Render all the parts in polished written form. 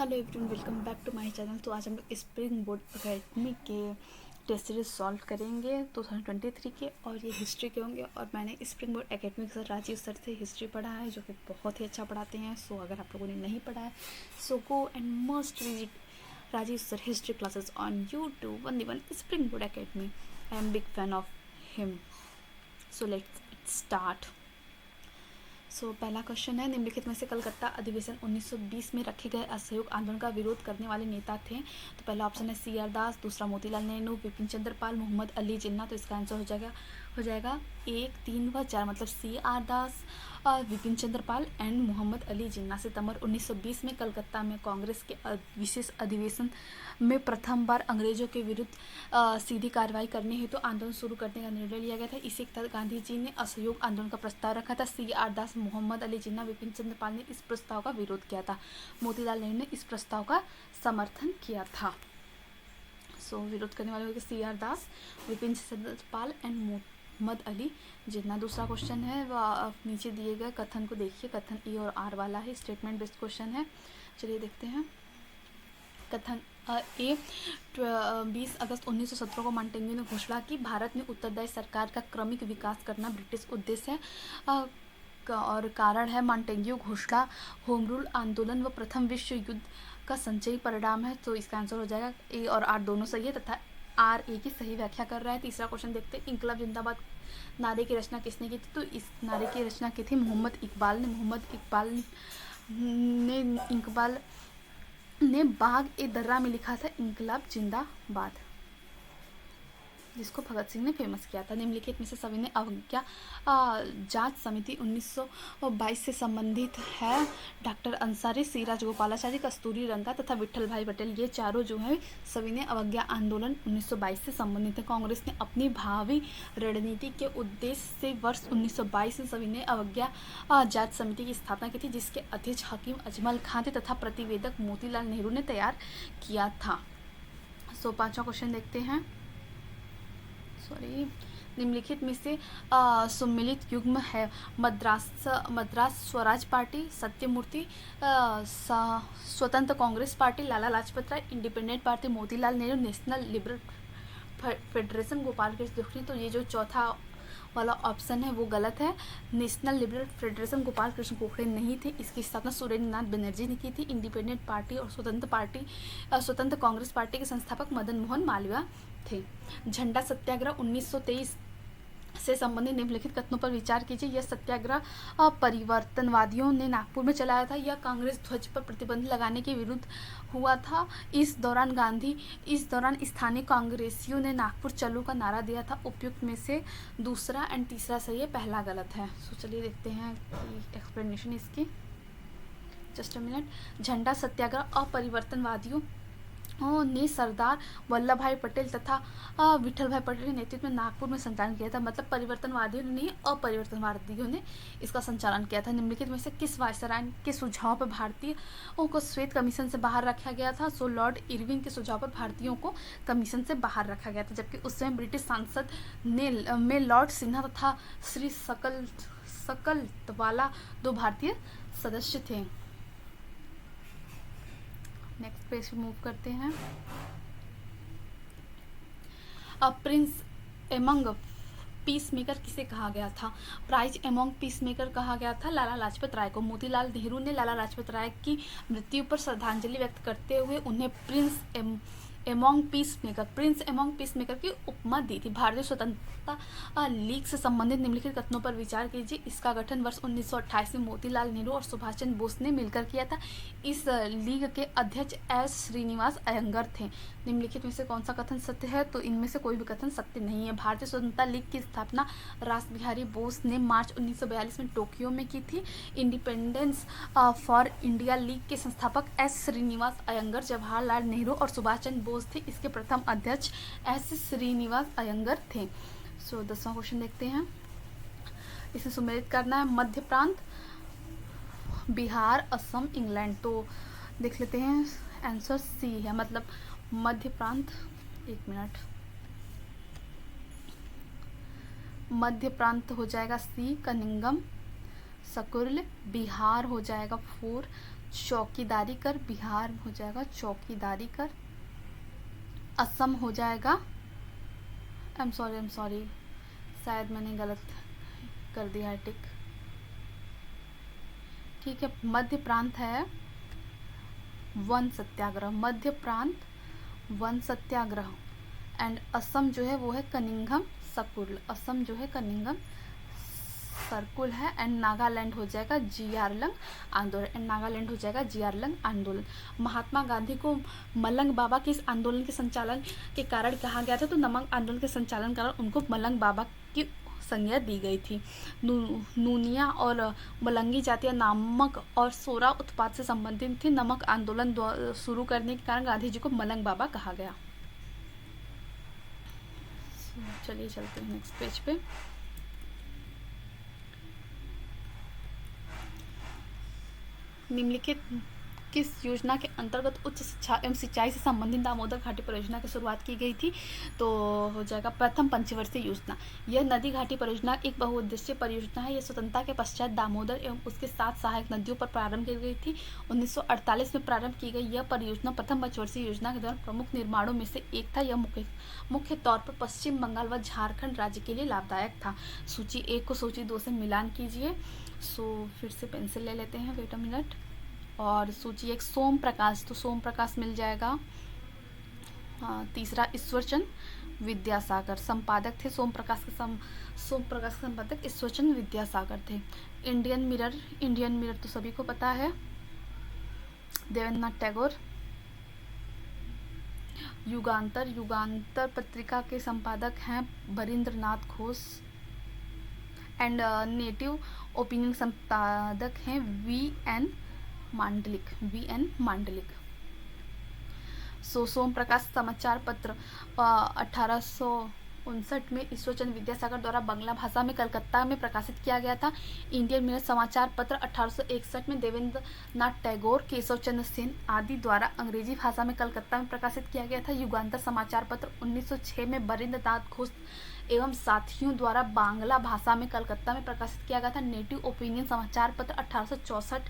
Hello everyone, welcome back to my channel. तो आज हम लोग स्प्रिंग बोर्ड अकेडमी के टेस्ट सीरीज सॉल्व करेंगे 2023 के, और ये हिस्ट्री के होंगे। और मैंने स्प्रिंग बोर्ड अकेडमी के सर राजीव सर से हिस्ट्री पढ़ा है, जो कि बहुत ही अच्छा पढ़ाते हैं। सो अगर आप लोगों ने नहीं पढ़ा है, so go and must visit Rajeev sir history classes on YouTube, one one spring board academy. I am big fan of him. So let's start. पहला क्वेश्चन है, निम्नलिखित में से कलकत्ता अधिवेशन 1920 में रखे गए असहयोग आंदोलन का विरोध करने वाले नेता थे। तो पहला ऑप्शन है सी आर दास, दूसरा मोतीलाल नेहरू, विपिन चंद्र पाल, मोहम्मद अली जिन्ना। तो इसका आंसर हो जाएगा 1, 3 व 4, मतलब C R Das, Bipin Chandra Pal and Mohammad Ali Jinnah. सितंबर 1920 में कलकत्ता में कांग्रेस के विशेष अधिवेशन में प्रथम बार अंग्रेजों के विरुद्ध सीधी कार्रवाई करने हेतु आंदोलन शुरू करने का निर्णय लिया गया था। इसी के तहत गांधी जी ने असहयोग आंदोलन का प्रस्ताव रखा था। सी आर दास, मोहम्मद अली जिन्ना, विपिन चंद्र पाल ने इस प्रस्ताव का विरोध किया था। मोतीलाल नेहरू ने इस प्रस्ताव का समर्थन किया था। विरोध करने वाले हो गए C R Das, Bipin Chandra Pal and Mohammad Ali Jinnah. दूसरा क्वेश्चन है, वह नीचे दिए गए कथन को देखिए। कथन ई और आर वाला है, स्टेटमेंट बेस्ड क्वेश्चन है। चलिए देखते हैं। कथन ए, 20 अगस्त 1917 को मॉन्टेग्यू ने घोषणा की, भारत में उत्तरदायी सरकार का क्रमिक विकास करना ब्रिटिश उद्देश्य है। और कारण है मॉन्टेग्यू घोषणा होम रूल आंदोलन व प्रथम विश्व युद्ध का संचयी परिणाम है। तो इसका आंसर हो जाएगा ए और आर दोनों सही है, तथा आर ए की सही व्याख्या कर रहा है। तीसरा क्वेश्चन देखते हैं, इंकलाब जिंदाबाद नारे की रचना किसने की थी? तो इस नारे की रचना की थी मोहम्मद इकबाल ने। इकबाल ने बाग ए दर्रा में लिखा था इंकलाब जिंदाबाद, जिसको भगत सिंह ने फेमस किया था। निम्नलिखित में से सविनय अवज्ञा जांच समिति 1922 से संबंधित है। डॉक्टर अंसारी, सी राजगोपालाचारी, कस्तूरी रंगा तथा विट्ठल भाई पटेल, ये चारों जो हैं सविनय अवज्ञा आंदोलन 1922 से संबंधित है। कांग्रेस ने अपनी भावी रणनीति के उद्देश्य से वर्ष 1922 में सविनय अवज्ञा जांच समिति की स्थापना की थी, जिसके अध्यक्ष हकीम अजमल खान थे तथा प्रतिवेदक मोतीलाल नेहरू ने तैयार किया था। पांचवा क्वेश्चन देखते हैं। निम्नलिखित में से सम्मिलित युग्म है Madras Swaraj party, Satyamurti, Swatantra Congress party, Lala Lajpat Rai, independent party Motilal Nehru, national liberal federation Gopal Krishna Gokhale. तो ये जो चौथा वाला ऑप्शन है वो गलत है। National liberal federation Gopal Krishna Gokhale नहीं थे, इसकी स्थापना सुरेंद्रनाथ बनर्जी ने की थी। इंडिपेंडेंट पार्टी और स्वतंत्र कांग्रेस पार्टी के संस्थापक मदन मोहन मालवीय थे। झंडा सत्याग्रह 1923 से संबंधित निम्नलिखित कथनों पर विचार कीजिए। यह सत्याग्रह परिवर्तनवादियों ने नागपुर में चलाया था। यह कांग्रेस ध्वज पर प्रतिबंध लगाने के विरुद्ध हुआ था। इस दौरान स्थानीय कांग्रेसियों ने नागपुर चलो का नारा दिया था। उपयुक्त में से दूसरा एंड तीसरा सही है, पहला गलत है। चलिए देखते हैं एक्सप्लेनेशन इसकी। Just a minute. झंडा सत्याग्रह अपरिवर्तनवादियों ने सरदार वल्लभ भाई पटेल तथा विट्ठल भाई पटेल के नेतृत्व में नागपुर में संचालन किया था। मतलब परिवर्तनवादियों ने नहीं, अपरिवर्तनवादियों ने इसका संचालन किया था। निम्नलिखित में से किस वायसराय के सुझाव पर भारतीयों को श्वेत कमीशन से बाहर रखा गया था? लॉर्ड इरविन के सुझाव पर भारतीयों को कमीशन से बाहर रखा गया था, जबकि उस समय ब्रिटिश संसद में लॉर्ड सिन्हा तथा श्री सकलतवाला दो भारतीय सदस्य थे। नेक्स्ट पेज पे मूव करते हैं। प्रिंस एमंग पीस मेकर किसे कहा गया था? प्राइज एमंग पीस मेकर कहा गया था लाला लाजपत राय को। मोतीलाल नेहरू ने लाला लाजपत राय की मृत्यु पर श्रद्धांजलि व्यक्त करते हुए उन्हें प्रिंस एमंग पीस मेकर की उपमा दी थी। भारतीय स्वतंत्रता लीग से संबंधित निम्नलिखित कथनों पर विचार कीजिए। इसका गठन वर्ष 1928 में मोतीलाल नेहरू और सुभाष चंद्र बोस ने मिलकर किया था। इस लीग के अध्यक्ष एस श्रीनिवास अयंगर थे। निम्नलिखित में से कौन सा कथन सत्य है? तो इनमें से कोई भी कथन सत्य नहीं है। भारतीय स्वतंत्रता लीग की स्थापना रास बिहारी बोस ने मार्च 1942 में टोक्यो में की थी। इंडिपेंडेंस फॉर इंडिया लीग के संस्थापक एस श्रीनिवास अयंगर जवाहरलाल नेहरू और सुभाष चंद्र बोस थे। इसके प्रथम अध्यक्ष एस श्रीनिवास अयंगर थे। 10वां क्वेश्चन देखते हैं। इसे सुमेलित करना है। मध्य प्रांत, बिहार, असम, इंग्लैंड। तो देख लेते हैं, आंसर सी है, मतलब मध्य प्रांत। एक मिनट, मध्य प्रांत हो जाएगा सी, कनिंगम, सकुर्ल। बिहार हो जाएगा 4, चौकीदारी कर, बिहार हो जाएगा चौकीदारी कर। असम हो जाएगा, आई एम सॉरी, शायद मैंने गलत कर दिया है टिक। ठीक है, मध्य प्रांत है वन सत्याग्रह, मध्य प्रांत वन सत्याग्रह। एंड असम जो है वो है कनिंघम सर्कुल, असम जो है कनिंघम सर्कुल है। एंड नागालैंड हो जाएगा जियारलंग आंदोलन, एंड नागालैंड हो जाएगा जियारलंग आंदोलन। महात्मा गांधी को मलंग बाबा के इस आंदोलन के संचालन के कारण कहा गया था, तो नमक आंदोलन के संचालन कारण उनको मलंग बाबा की संज्ञा दी गई थी। नूनिया और मलंगी जातियां नामक और सोरा उत्पाद से संबंधित थी। नमक आंदोलन शुरू करने के कारण गांधी जी को मलंग बाबा कहा गया। चलिए चलते हैं नेक्स्ट पेज पे। निम्नलिखित किस योजना के अंतर्गत उच्च शिक्षा एवं सिंचाई से संबंधित दामोदर घाटी परियोजना की शुरुआत की गई थी? तो हो जाएगा प्रथम पंचवर्षीय योजना। यह नदी घाटी परियोजना एक बहुउद्देशीय परियोजना है। यह स्वतंत्रता के पश्चात दामोदर एवं उसके 7 सहायक नदियों पर प्रारंभ की गई थी। 1948 में प्रारंभ की गई यह परियोजना प्रथम पंचवर्षीय योजना के दौरान प्रमुख निर्माणों में से एक था। यह मुख्य तौर पर पश्चिम बंगाल व झारखंड राज्य के लिए लाभदायक था। सूची 1 को सूची 2 से मिलान कीजिए। फिर से पेंसिल ले लेते हैं, वेट अ मिनट। और सूची 1 सोम प्रकाश, तो सोम प्रकाश मिल जाएगा। तीसरा ईश्वरचंद विद्यासागर, संपादक थे सोम प्रकाश के संपादक ईश्वरचंद विद्यासागर थे। इंडियन मिरर तो सभी को पता है, देवेंद्रनाथ टैगोर। युगांतर पत्रिका के संपादक हैं बरिंद्रनाथ घोष। एंड नेटिव ओपिनियन संपादक हैं वी.एन. मांडलिक। सोम प्रकाश समाचार पत्र 1859 में ईश्वरचंद विद्यासागर द्वारा बंगला भाषा में कलकत्ता में प्रकाशित किया गया था। इंडियन मिरर समाचार पत्र 1861 में देवेंद्रनाथ टैगोर, केशव चंद्र सेन आदि द्वारा अंग्रेजी भाषा में कलकत्ता में प्रकाशित किया गया था। युगांतर समाचार पत्र 1906 में बरिंद्रनाथ घोष एवं साथियों द्वारा बांग्ला भाषा में कलकत्ता में प्रकाशित किया गया था। नेटिव ओपिनियन समाचार पत्र 1864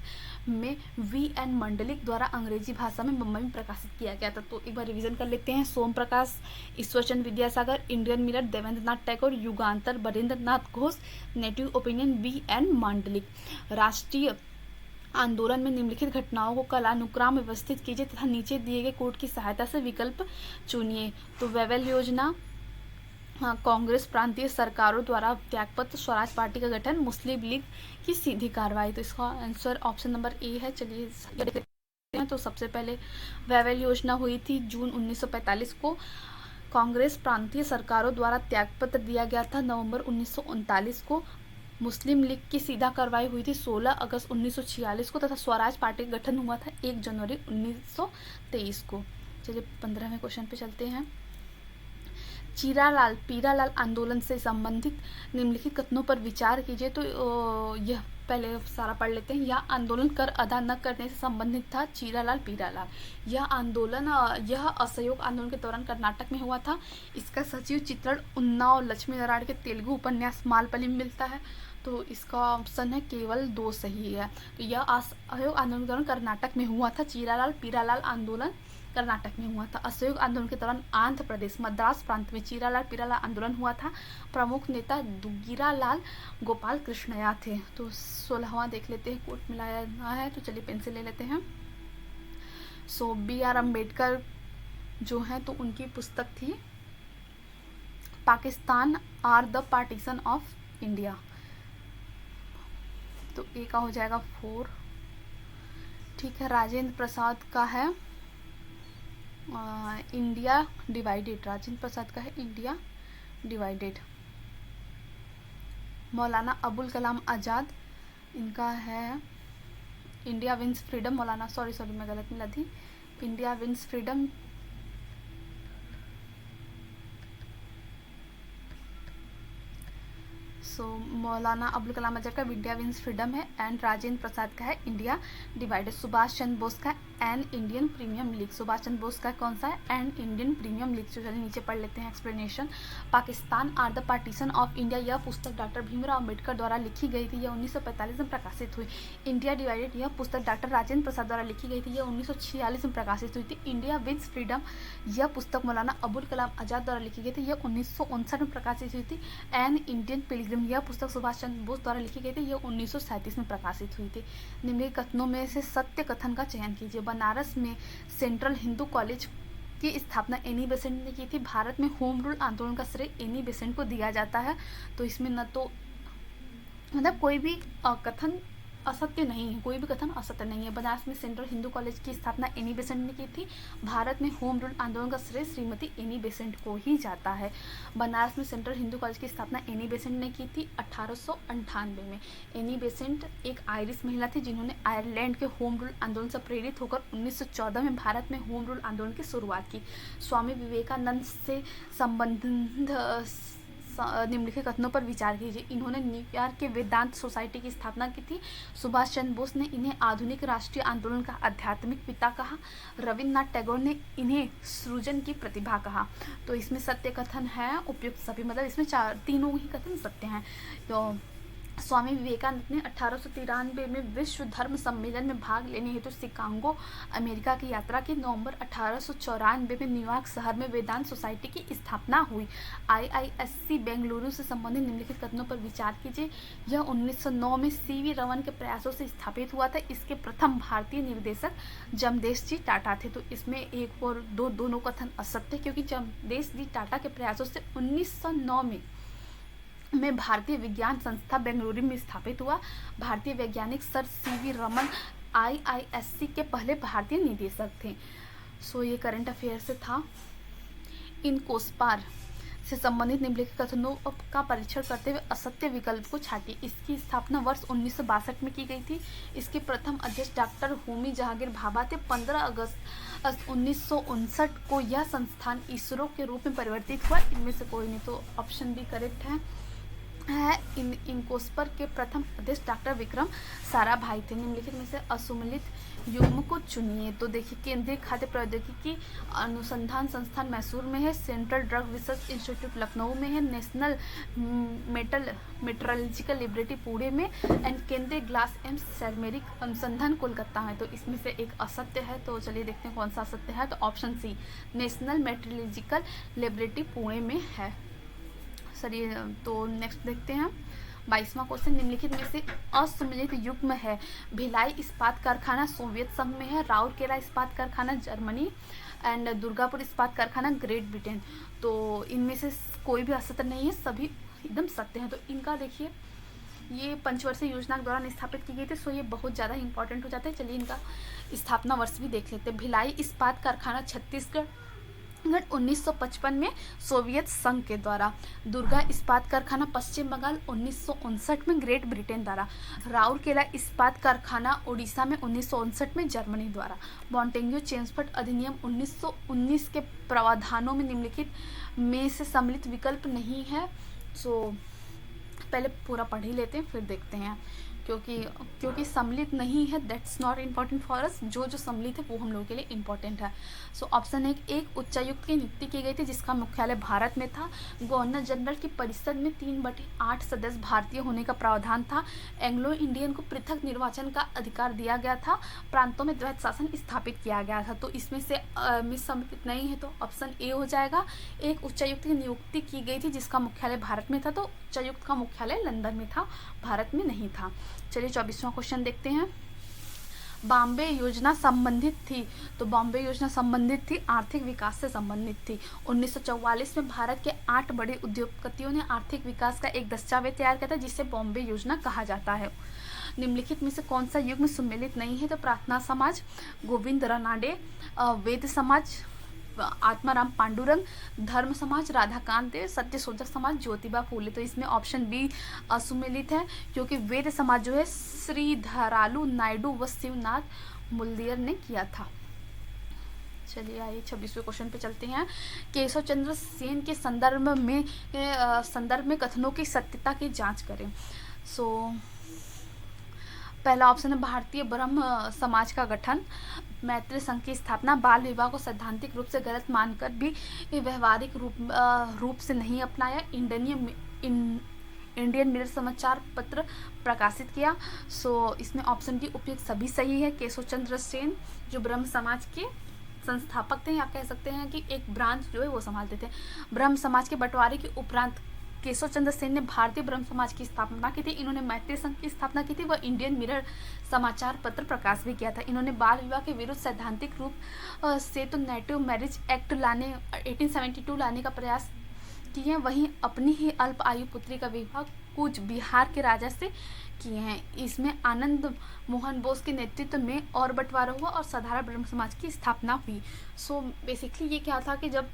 में वी.एन. मंडलिक द्वारा अंग्रेजी भाषा में मुंबई में प्रकाशित किया गया था। तो एक बार रिवीजन कर लेते हैं। Som Prakash Ishwarchandra Vidyasagar, Indian mirror Debendranath Tagore, Yugantar Barindranath Ghosh, native opinion V N. Mandlik. राष्ट्रीय आंदोलन में निम्नलिखित घटनाओं को कालानुक्रम व्यवस्थित कीजिए तथा नीचे दिए गए कोड की सहायता से विकल्प चुनिए। तो वेवेल योजना, कांग्रेस प्रांतीय सरकारों द्वारा त्यागपत्र, स्वराज पार्टी का गठन, मुस्लिम लीग की सीधी कार्रवाई। तो इसका आंसर ऑप्शन नंबर ए है। चलिए देखते हैं। तो सबसे पहले वेवेल योजना हुई थी जून 1945 को। कांग्रेस प्रांतीय सरकारों द्वारा त्यागपत्र दिया गया था नवंबर 1939 को। मुस्लिम लीग की सीधा कार्रवाई हुई थी 16 अगस्त 1946 को तथा स्वराज पार्टी का गठन हुआ था 1 जनवरी 1923 को। चलिए 15वें क्वेश्चन पे चलते हैं। पीरालाल आंदोलन से संबंधित निम्नलिखित कथनों पर विचार कीजिए। तो यह पहले सारा पढ़ लेते हैं। यह आंदोलन कर अदा न करने से संबंधित था। पीरालाल। यह आंदोलन यह असहयोग आंदोलन के दौरान कर्नाटक में हुआ था। इसका सचिव चित्रण उन्नाव लक्ष्मी नारायण के तेलुगु उपन्यास मालपल्ली में मिलता है। तो इसका ऑप्शन है केवल 2 सही है। तो यह असहयोग आंदोलन के दौरान कर्नाटक में हुआ था। पीरालाल आंदोलन कर्नाटक में हुआ था। असहयोग आंदोलन के दौरान आंध्र प्रदेश मद्रास प्रांत में पीरालाल आंदोलन हुआ था। प्रमुख नेता दुग्गिरालाल गोपाल कृष्णया थे। तो 16वां देख लेते हैं, कोट मिलाया है। तो चलिए पेंसिल ले लेते हैं। बी.आर. अम्बेडकर जो है तो उनकी पुस्तक थी Pakistan or the partition of India. तो ए का हो जाएगा 4। ठीक है, राजेंद्र प्रसाद का है इंडिया डिवाइडेड। राजेंद्र प्रसाद का है इंडिया डिवाइडेड। मौलाना अबुल कलाम आज़ाद, इनका है इंडिया विंस फ्रीडम। मौलाना सॉरी मैं गलत मिला थी। India wins freedom. सो मौलाना अबुल कलाम आजाद का विंडिया विंस फ्रीडम है, एंड राजेंद्र प्रसाद का है इंडिया डिवाइडेड। सुभाष चंद्र बोस का an Indian premium league, Subhash Chandra Bose का कौन सा है, एन इंडियन प्रीमियम लीग। चलिए नीचे पढ़ लेते हैं explanation. Pakistan or the partition of India, यह पुस्तक डॉक्टर भीमराव अम्बेडकर द्वारा लिखी गई थी, यह 1945 में प्रकाशित हुई। इंडिया डिवाइडेड, यह पुस्तक डॉक्टर राजेंद्र प्रसाद द्वारा लिखी गई थी, यह 1946 में प्रकाशित हुई थी। इंडिया विंस फ्रीडम, यह पुस्तक मौलाना अबुल कलाम आजाद द्वारा लिखी गई थी, यह 1959 में प्रकाशित हुई थी। एन इंडियन पिलग्रिम, यह पुस्तक सुभाष चंद्र बोस द्वारा लिखी गई थी, यह 1937 में प्रकाशित हुई थी। निम्नलिखित कथनों में से सत्य कथन का चयन कीजिए। बनारस में सेंट्रल हिंदू कॉलेज की स्थापना एनी बेसेंट ने की थी। भारत में होम रूल आंदोलन का श्रेय एनी बेसेंट को दिया जाता है, तो इसमें न तो मतलब कोई भी कथन असत्य नहीं है, कोई भी कथन असत्य नहीं है। बनारस में सेंट्रल हिंदू कॉलेज की स्थापना एनी बेसेंट ने की थी। भारत में होम रूल आंदोलन का श्रेय श्रीमती एनी बेसेंट को ही जाता है। बनारस में सेंट्रल हिंदू कॉलेज की स्थापना एनी बेसेंट ने की थी 1898 में। एनी बेसेंट एक आयरिश महिला थी जिन्होंने आयरलैंड के होम रूल आंदोलन से प्रेरित होकर 1914 में भारत में होम रूल आंदोलन की शुरुआत की। स्वामी विवेकानंद से संबंधित निम्नलिखित कथनों पर विचार कीजिए। इन्होंने न्यूयॉर्क के वेदांत सोसाइटी की स्थापना की थी। सुभाष चंद्र बोस ने इन्हें आधुनिक राष्ट्रीय आंदोलन का आध्यात्मिक पिता कहा। रविन्द्रनाथ टैगोर ने इन्हें सृजन की प्रतिभा कहा। तो इसमें सत्य कथन है उपयुक्त सभी, मतलब इसमें तीनों ही कथन सत्य हैं। तो स्वामी विवेकानंद ने 1893 में विश्व धर्म सम्मेलन में भाग लेने हेतु शिकागो अमेरिका की यात्रा की। नवंबर 1894 में न्यूयॉर्क शहर में वेदांत सोसाइटी की स्थापना हुई। IISc बेंगलुरु से संबंधित निम्नलिखित कथनों पर विचार कीजिए। यह 1909 में CV रमन के प्रयासों से स्थापित हुआ था। इसके प्रथम भारतीय निर्देशक जमदेश जी टाटा थे। तो इसमें एक और दोनों कथन असत्य, क्योंकि जमदेश जी टाटा के प्रयासों से 1909 में भारतीय विज्ञान संस्था बेंगलुरु में स्थापित हुआ। भारतीय वैज्ञानिक सर CV रमन IISc के पहले भारतीय निदेशक थे। सो ये करंट अफेयर से था। इन कोसपार से संबंधित निम्नलिखित कथनों का परीक्षण करते हुए असत्य विकल्प को छांटिए। इसकी स्थापना वर्ष 1962 में की गई थी। इसके प्रथम अध्यक्ष डॉक्टर होमी जहांगीर भाभा थे। 15 अगस्त 1959 को यह संस्थान इसरो के रूप में परिवर्तित हुआ। इनमें से कोई नहीं, तो ऑप्शन बी करेक्ट है। इनकोस्पर के प्रथम अध्यक्ष डॉक्टर विक्रम साराभाई थे। निम्नलिखित में से असुमेलित युग्म को चुनिए। तो देखिए, केंद्रीय खाद्य प्रौद्योगिकी अनुसंधान संस्थान मैसूर में है, central drug research institute Lucknow में है, नेशनल मेट्रोलॉजिकल लेबोरेटरी पुणे में, एंड केंद्रीय ग्लास एंड सेरेमिक अनुसंधान कोलकाता में। तो इसमें से एक असत्य है, तो चलिए देखते हैं कौन सा असत्य है। तो option C, National Metrological Laboratory Pune में है। चलिए तो नेक्स्ट देखते हैं 22वां क्वेश्चन। निम्नलिखित में से असुमेलित युग्म है। भिलाई इस्पात कारखाना सोवियत संघ में है, राउरकेला इस्पात कारखाना जर्मनी, एंड दुर्गापुर इस्पात कारखाना ग्रेट ब्रिटेन। तो इनमें से कोई भी असत्य नहीं है, सभी एकदम सत्य हैं। तो इनका देखिए, ये पंचवर्षीय योजना के दौरान स्थापित की गई थी, सो ये बहुत ज़्यादा इंपॉर्टेंट हो जाता है। चलिए इनका स्थापना वर्ष भी देख लेते हैं। भिलाई इस्पात कारखाना छत्तीसगढ़ 1955 में सोवियत संघ के द्वारा। दुर्गा इस्पात कारखाना पश्चिम बंगाल 1959 में ग्रेट ब्रिटेन द्वारा। राउरकेला इस्पात कारखाना उड़ीसा में 1959 में जर्मनी द्वारा। मॉन्टेग्यू चेम्सफोर्ड अधिनियम 1919 के प्रावधानों में निम्नलिखित में से सम्मिलित विकल्प नहीं है। सो पहले पूरा पढ़ ही लेते हैं, फिर देखते हैं। क्योंकि सम्मिलित नहीं है, that's not important for us. जो सम्मिलित है वो हम लोगों के लिए इम्पॉर्टेंट है। सो ऑप्शन एक उच्चायुक्त की नियुक्ति की गई थी जिसका मुख्यालय भारत में था। गवर्नर जनरल की परिषद में 3/8 सदस्य भारतीय होने का प्रावधान था। एंग्लो इंडियन को पृथक निर्वाचन का अधिकार दिया गया था। प्रांतों में द्वैत शासन स्थापित किया गया था। तो इसमें से सम्मिलित नहीं है, तो ऑप्शन ए हो जाएगा। एक उच्चायुक्त की नियुक्ति की गई थी जिसका मुख्यालय भारत में था, तो उच्चायुक्त का मुख्यालय लंदन में था, भारत में नहीं था। चलिए 24वां क्वेश्चन देखते हैं। बॉम्बे योजना संबंधित थी, तो बॉम्बे योजना संबंधित थी, आर्थिक विकास से संबंधित थी। 1944 में भारत के 8 बड़े उद्योगपतियों ने आर्थिक विकास का एक दस्तावेज तैयार किया था जिसे बॉम्बे योजना कहा जाता है। निम्नलिखित में से कौन सा युग्म सम्मिलित नहीं है? तो प्रार्थना समाज, गोविंद रानाडे, वेद समाज, आत्माराम पांडुरंग, धर्म समाज, राधाकांत देव, सत्य शोधक समाज, ज्योतिबा फूले। तो इसमें ऑप्शन बी असुमेलित है, क्योंकि वेद समाज जो है श्रीधरालु नायडू व शिवनाथ मुल्दियर ने किया था। चलिए आइए 26वें क्वेश्चन पे चलते हैं। केशव चंद्र सेन के संदर्भ में कथनों की सत्यता की जांच करें। सो पहला ऑप्शन है भारतीय ब्रह्म समाज का गठन, मैत्री संघ की स्थापना, बाल विवाह को सैद्धांतिक रूप से गलत मानकर भी व्यवहारिक रूप से नहीं अपनाया, इंडियन मिरर समाचार पत्र प्रकाशित किया। सो इसमें ऑप्शन डी उपयुक्त सभी सही है। केशव चंद्र सेन जो ब्रह्म समाज के संस्थापक थे, या कह सकते हैं कि एक ब्रांच जो है वो संभालते थे। ब्रह्म समाज के बंटवारे के उपरांत केशव चंद्र सेन ने भारतीय ब्रह्म समाज की स्थापना की थी। इन्होंने मैत्री संघ की स्थापना की थी, वह इंडियन मिरर समाचार पत्र प्रकाश भी किया था। इन्होंने बाल विवाह के विरुद्ध सैद्धांतिक रूप से तो नेटिव मैरिज एक्ट 1872 लाने का प्रयास किए, वहीं अपनी ही अल्प आयु पुत्री का विवाह कूच बिहार के राजा से किए हैं। इसमें आनंद मोहन बोस के नेतृत्व में और बंटवारा हुआ और साधारण ब्रह्म समाज की स्थापना हुई। सो बेसिकली ये क्या था कि जब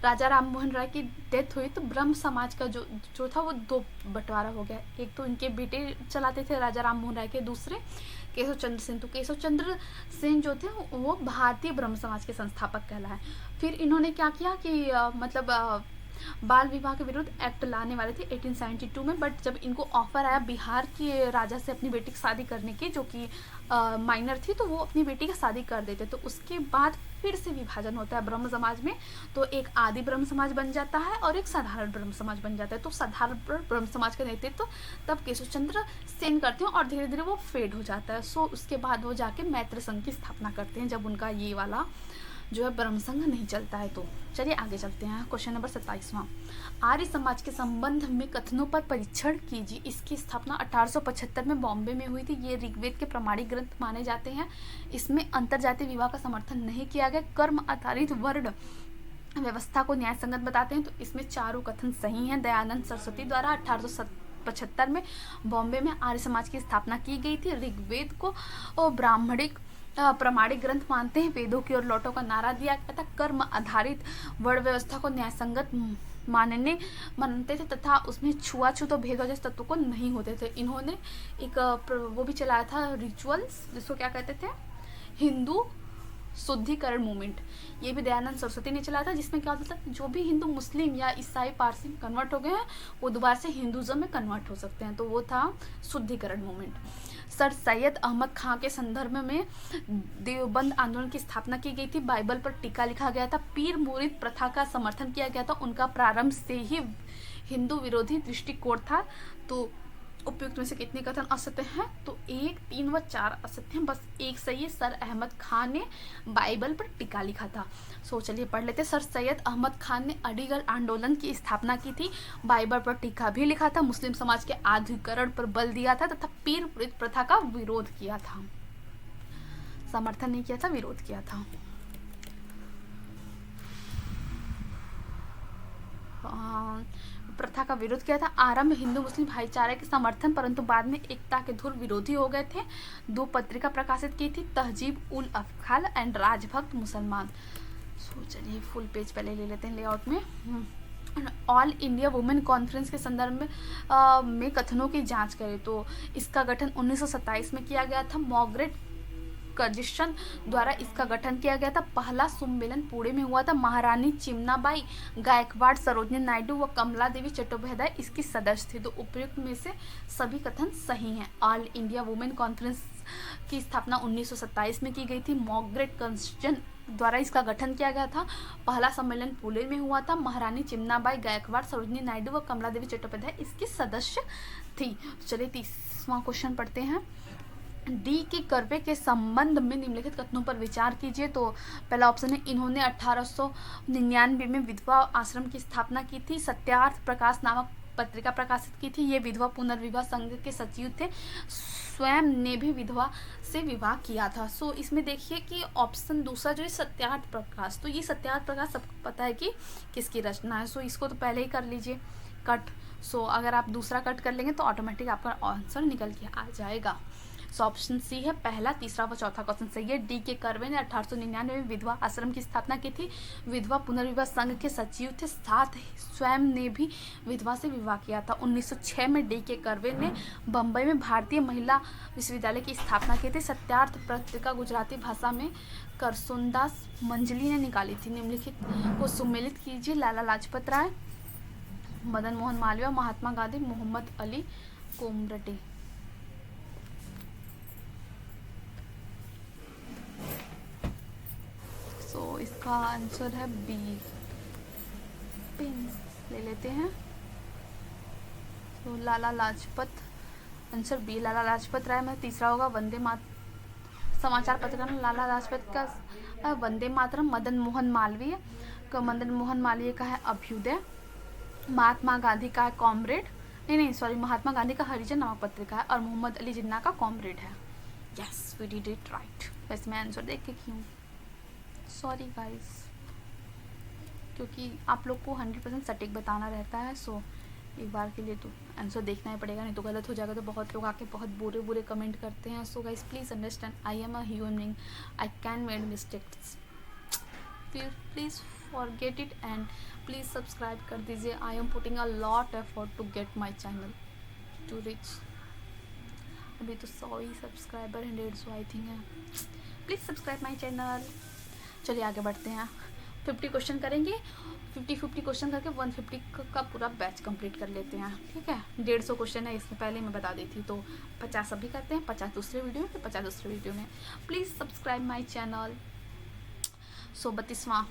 राजा राम मोहन राय की डेथ हुई तो ब्रह्म समाज का जो था वो दो बंटवारा हो गया। एक तो इनके बेटे चलाते थे राजा राम मोहन राय के, दूसरे केशव चंद्र सेन। तो केशव चंद्र सेन जो थे वो भारतीय ब्रह्म समाज के संस्थापक कहलाए। फिर इन्होंने क्या किया कि बाल विवाह के विरुद्ध एक्ट लाने वाले थे 1872 में, बट जब इनको ऑफर आया बिहार के राजा से अपनी बेटी की शादी करने की, जो कि माइनर थी, तो वो अपनी बेटी की शादी कर देते। तो उसके बाद फिर से विभाजन होता है ब्रह्म समाज में। तो एक आदि ब्रह्म समाज बन जाता है और एक साधारण ब्रह्म समाज बन जाता है। तो साधारण ब्रह्म समाज का नेतृत्व तब केशव चंद्र सेन करते हैं और धीरे धीरे वो फेड हो जाता है। सो उसके बाद वो जाके मैत्री संघ की स्थापना करते हैं, जब उनका ये वाला जो है ब्रह्म संघ नहीं चलता है। तो चलिए आगे चलते हैं। क्वेश्चन नंबर 27वां, आर्य समाज के संबंध में कथनों पर परीक्षण कीजिए। इसकी स्थापना 1875 में बॉम्बे में हुई थी। ये ऋग्वेद के प्रमाणिक ग्रंथ माने जाते हैं। इसमें अंतरजातीय विवाह का समर्थन नहीं किया गया, कर्म आधारित वर्ण व्यवस्था को न्याय संगत बताते हैं। तो इसमें चारों कथन सही हैं। दयानंद सरस्वती द्वारा 1875 में बॉम्बे में आर्य समाज की स्थापना की गई थी। ऋग्वेद को ब्राह्मणिक प्रमाणिक ग्रंथ मानते हैं। वेदों की ओर लौटो का नारा दिया गया था। कर्म आधारित वर्ण व्यवस्था को न्याय संगत मानते थे तथा उसमें छुआछूत और भेदभाव जैसे तत्वों को नहीं होते थे। इन्होंने एक वो भी चलाया था रिचुअल्स, जिसको क्या कहते थे, हिंदू शुद्धिकरण मूवमेंट। ये भी दयानंद सरस्वती ने चलाया था, जिसमें क्या होता था, जो भी हिंदू मुस्लिम या ईसाई पारसी में कन्वर्ट हो गए हैं वो दोबारा से हिंदुज़म में कन्वर्ट हो सकते हैं। तो वो था शुद्धिकरण मूवमेंट। सर सैयद अहमद खां के संदर्भ में देवबंद आंदोलन की स्थापना की गई थी। बाइबल पर टीका लिखा गया था। पीर मुरीद प्रथा का समर्थन किया गया था। उनका प्रारंभ से ही हिंदू विरोधी दृष्टिकोण था। तो उपयुक्त में से कितने कथन असत्य हैं? तो 1, 3 व 4 असत्य हैं, बस एक सही है। सर अहमद खान ने बाइबल पर टीका लिखा था। सो चलिए पढ़ लेते हैं। सर सैयद अहमद खान ने अलीगढ़ आंदोलन की स्थापना की थी। बाइबल पर टीका भी लिखा था। मुस्लिम समाज के आधुनिकीकरण पर बल दिया था तथा पीर मुरीद प्रथा का विरोध किया था। समर्थन नहीं किया था, विरोध किया था। प्रथा का विरोध किया था। आरंभ हिंदू मुस्लिम भाईचारे के समर्थन, परंतु बाद में एकता के धुर विरोधी हो गए थे। 2 पत्रिका प्रकाशित की थी, तहजीब उल अफखाल एंड राजभक्त मुसलमान। सो चलिए फुल पेज पहले ले लेते हैं लेआउट में। ऑल इंडिया वुमेन कॉन्फ्रेंस के संदर्भ में कथनों की जांच करें। तो इसका गठन 1927 में किया गया था। मार्गरेट कर्जिशन द्वारा इसका गठन किया गया था। पहला सम्मेलन पुणे में हुआ था। महारानी चिमनाबाई गायकवाड़, सरोजनी नायडू व कमला देवी चट्टोपाध्याय इसकी सदस्य थे। तो उपयुक्त में से सभी कथन सही हैं। ऑल इंडिया वुमेन कॉन्फ्रेंस की स्थापना 1927 में की गई थी। मार्गरेट कर्जिशन द्वारा इसका गठन किया गया था। पहला सम्मेलन पुणे में हुआ था। महारानी चिमनाबाई गायकवाड़, सरोजनी नायडू व कमला देवी चट्टोपाध्याय इसकी सदस्य थी। चलिए 30वां क्वेश्चन पढ़ते हैं। डी के कर्वे के संबंध में निम्नलिखित कथनों पर विचार कीजिए। तो पहला ऑप्शन है, इन्होंने 1899 में विधवा आश्रम की स्थापना की थी। सत्यार्थ प्रकाश नामक पत्रिका प्रकाशित की थी। ये विधवा पुनर्विवाह संघ के सचिव थे। स्वयं ने भी विधवा से विवाह किया था। सो इसमें देखिए कि ऑप्शन दूसरा जो है सत्यार्थ प्रकाश, तो ये सत्यार्थ प्रकाश सबको पता है कि किसकी रचना है। सो इसको तो पहले ही कर लीजिए कट। सो अगर आप दूसरा कट कर लेंगे तो ऑटोमेटिक आपका आंसर निकल के आ जाएगा। सो ऑप्शन सी है पहला, तीसरा व चौथा क्वेश्चन सही है। डी के कर्वे ने 1899 में विधवा आश्रम की स्थापना की थी। विधवा पुनर्विवाह संघ के सचिव थे, साथ ही स्वयं ने भी विधवा से विवाह किया था। 1906 में डी के कर्वे ने बम्बई में भारतीय महिला विश्वविद्यालय की स्थापना की थी। सत्यार्थ पत्रिका गुजराती भाषा में करसोनदास मंजली ने निकाली थी। निम्नलिखित को सुमेलित कीजिए। लाला लाजपत राय, मदन मोहन मालवीय, महात्मा गांधी, मोहम्मद अली कोमरडे। सो इसका आंसर है बी। पेन ले लेते हैं। तो लाला लाजपत, आंसर बी लाला लाजपत राय में। तीसरा होगा वंदे मातरम, समाचार पत्र का लाला लाजपत का वंदे मातरम। मदन मोहन मालवीय का, मदन मोहन मालवीय का है अभ्युदय। महात्मा गांधी का है कॉमरेड, नहीं सॉरी, महात्मा गांधी का हरिजन नामक पत्रिका है। और मोहम्मद अली जिन्ना का कॉमरेड है। Yes, we did it right. वैसे मैं आंसर देख के क्यों, सॉरी गाइस, क्योंकि आप लोग को 100% सटीक बताना रहता है। सो एक बार के लिए तो आंसर देखना ही पड़ेगा, नहीं तो गलत हो जाएगा। तो बहुत लोग आके बहुत बुरे बुरे कमेंट करते हैं। So guys please understand, I am a human being, I can made mistakes, please forget it and please subscribe कर दीजिए। I am putting a lot effort to get my channel to reach. अभी तो 100 ही subscriber हैं, 150 I think है। Please subscribe my channel. चलिए आगे बढ़ते हैं। 50 क्वेश्चन करेंगे, 50 क्वेश्चन करके 150 का पूरा बैच कंप्लीट कर लेते हैं, ठीक है। 150 क्वेश्चन है, इससे पहले मैं बता दी थी। तो 50 अभी करते हैं, 50 दूसरे वीडियो में, फिर 50 दूसरे वीडियो में। Please subscribe my channel. 32वां,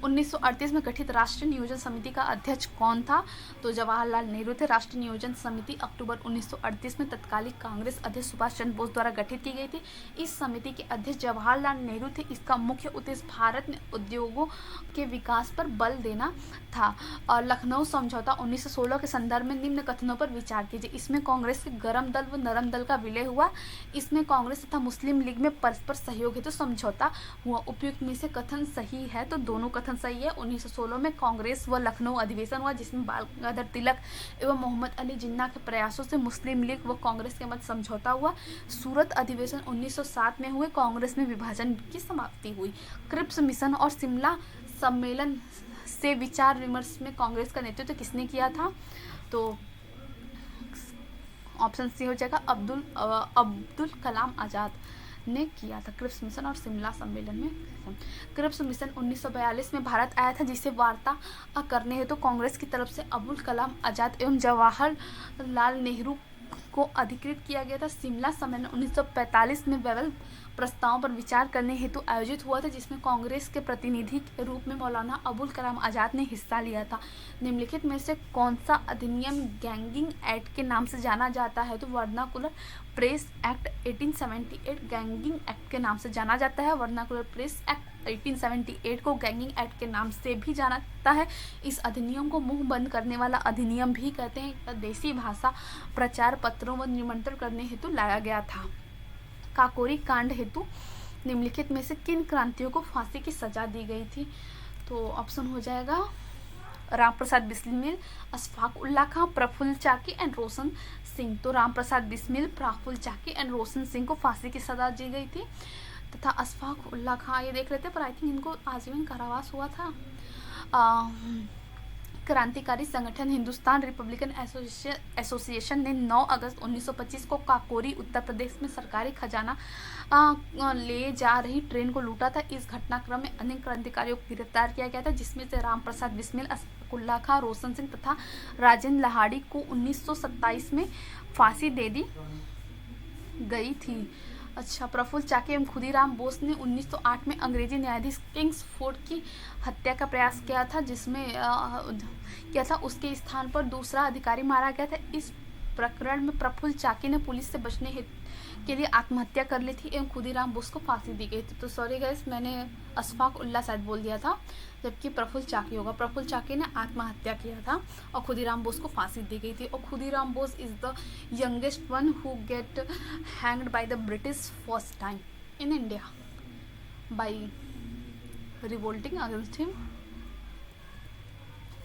1938 में गठित राष्ट्रीय नियोजन समिति का अध्यक्ष कौन था? तो जवाहरलाल नेहरू थे। राष्ट्रीय नियोजन समिति अक्टूबर 1938 में तत्कालीन कांग्रेस अध्यक्ष सुभाष चंद्र बोस द्वारा गठित की गई थी। इस समिति के अध्यक्ष जवाहरलाल नेहरू थे। इसका मुख्य उद्देश्य भारत में उद्योगों के विकास पर बल देना था। और लखनऊ समझौता 1916 के संदर्भ में निम्न कथनों पर विचार कीजिए। इसमें कांग्रेस के गर्म दल व नरम दल का विलय हुआ। इसमें कांग्रेस तथा मुस्लिम लीग में परस्पर सहयोग हेतु समझौता हुआ। उपयुक्त में से कथन सही है? तो दोनों कथन सही है। 1916 में कांग्रेस व लखनऊ अधिवेशन हुआ, जिसमें बाल गंगाधर तिलक एवं मोहम्मद अली जिन्ना के प्रयासों से मुस्लिम लीग व कांग्रेस के मध्य समझौता हुआ। सूरत अधिवेशन 1907 में हुए, कांग्रेस में विभाजन की समाप्ति हुई। क्रिप्स मिशन और शिमला सम्मेलन से विचार विमर्श में कांग्रेस का नेतृत्व किसने किया था? तो ऑप्शन सी हो जाएगा, अब्दुल कलाम आज़ाद ने किया था। क्रिप्स मिशन और शिमला सम्मेलन में। क्रिप्स मिशन 1942 में भारत आया था, जिसे वार्ता करने हेतु कांग्रेस की तरफ से अब्दुल कलाम आज़ाद एवं जवाहरलाल नेहरू को अधिकृत किया गया था। शिमला सम्मेलन 1945 में विविध प्रस्तावों पर विचार करने हेतु आयोजित हुआ था, जिसमें कांग्रेस के प्रतिनिधि के रूप में मौलाना अबुल कलाम आज़ाद ने हिस्सा लिया था। निम्नलिखित में से कौन सा अधिनियम गैंगिंग एक्ट के नाम से जाना जाता है? तो vernacular press act 1878 ganging act के नाम से जाना जाता है। वर्नाकुलर प्रेस एक्ट 1878 को गैंगिंग एक्ट के नाम से भी जाना जाता है। इस अधिनियम को मुंह बंद करने वाला अधिनियम भी कहते हैं। देसी भाषा प्रचार पत्रों व निमंत्रण करने हेतु लाया गया था। काकोरी कांड हेतु निम्नलिखित में से किन क्रांतियों को फांसी की सजा दी गई थी? तो ऑप्शन हो जाएगा राम प्रसाद बिस्मिल, अशफाक उल्ला खां, प्रफुल्ल चाकी एंड रोशन सिंह। तो राम प्रसाद बिस्मिल, प्रफुल्ल चाकी एंड रोशन सिंह को फांसी की सजा दी गई थी। तथा अशफाक उल्ला खां, ये देख लेते हैं, पर आई थिंक इनको आजीवन कारावास हुआ था। क्रांतिकारी संगठन हिंदुस्तान रिपब्लिकन एसोसिएशन ने 9 अगस्त 1925 को काकोरी उत्तर प्रदेश में सरकारी खजाना ले जा रही ट्रेन को लूटा था। इस घटनाक्रम में अनेक क्रांतिकारियों को गिरफ्तार किया गया था, जिसमें से राम प्रसाद बिस्मिल, अशफाकुल्ला खां, रोशन सिंह तथा राजेंद्र लाहाड़ी को 1927 में फांसी दे दी गई थी। अच्छा, प्रफुल्ल चाकी एवं खुदीराम बोस ने 1908 में अंग्रेजी न्यायाधीश किंग्सफोर्ड की हत्या का प्रयास किया था, जिसमें किया था। उसके स्थान पर दूसरा अधिकारी मारा गया था। इस प्रकरण में प्रफुल्ल चाकी ने पुलिस से बचने के लिए आत्महत्या कर ली थी एवं खुदीराम बोस को फांसी दी गई थी। तो सॉरी गाइस, मैंने अशफाक उल्ला शायद बोल दिया था, जबकि प्रफुल्ल चाकी होगा। प्रफुल्ल चाकी ने आत्महत्या किया था और खुदीराम बोस को फांसी दी गई थी। और Khudiram Bose is the youngest one who get hanged by the British first time in India by revolting against him,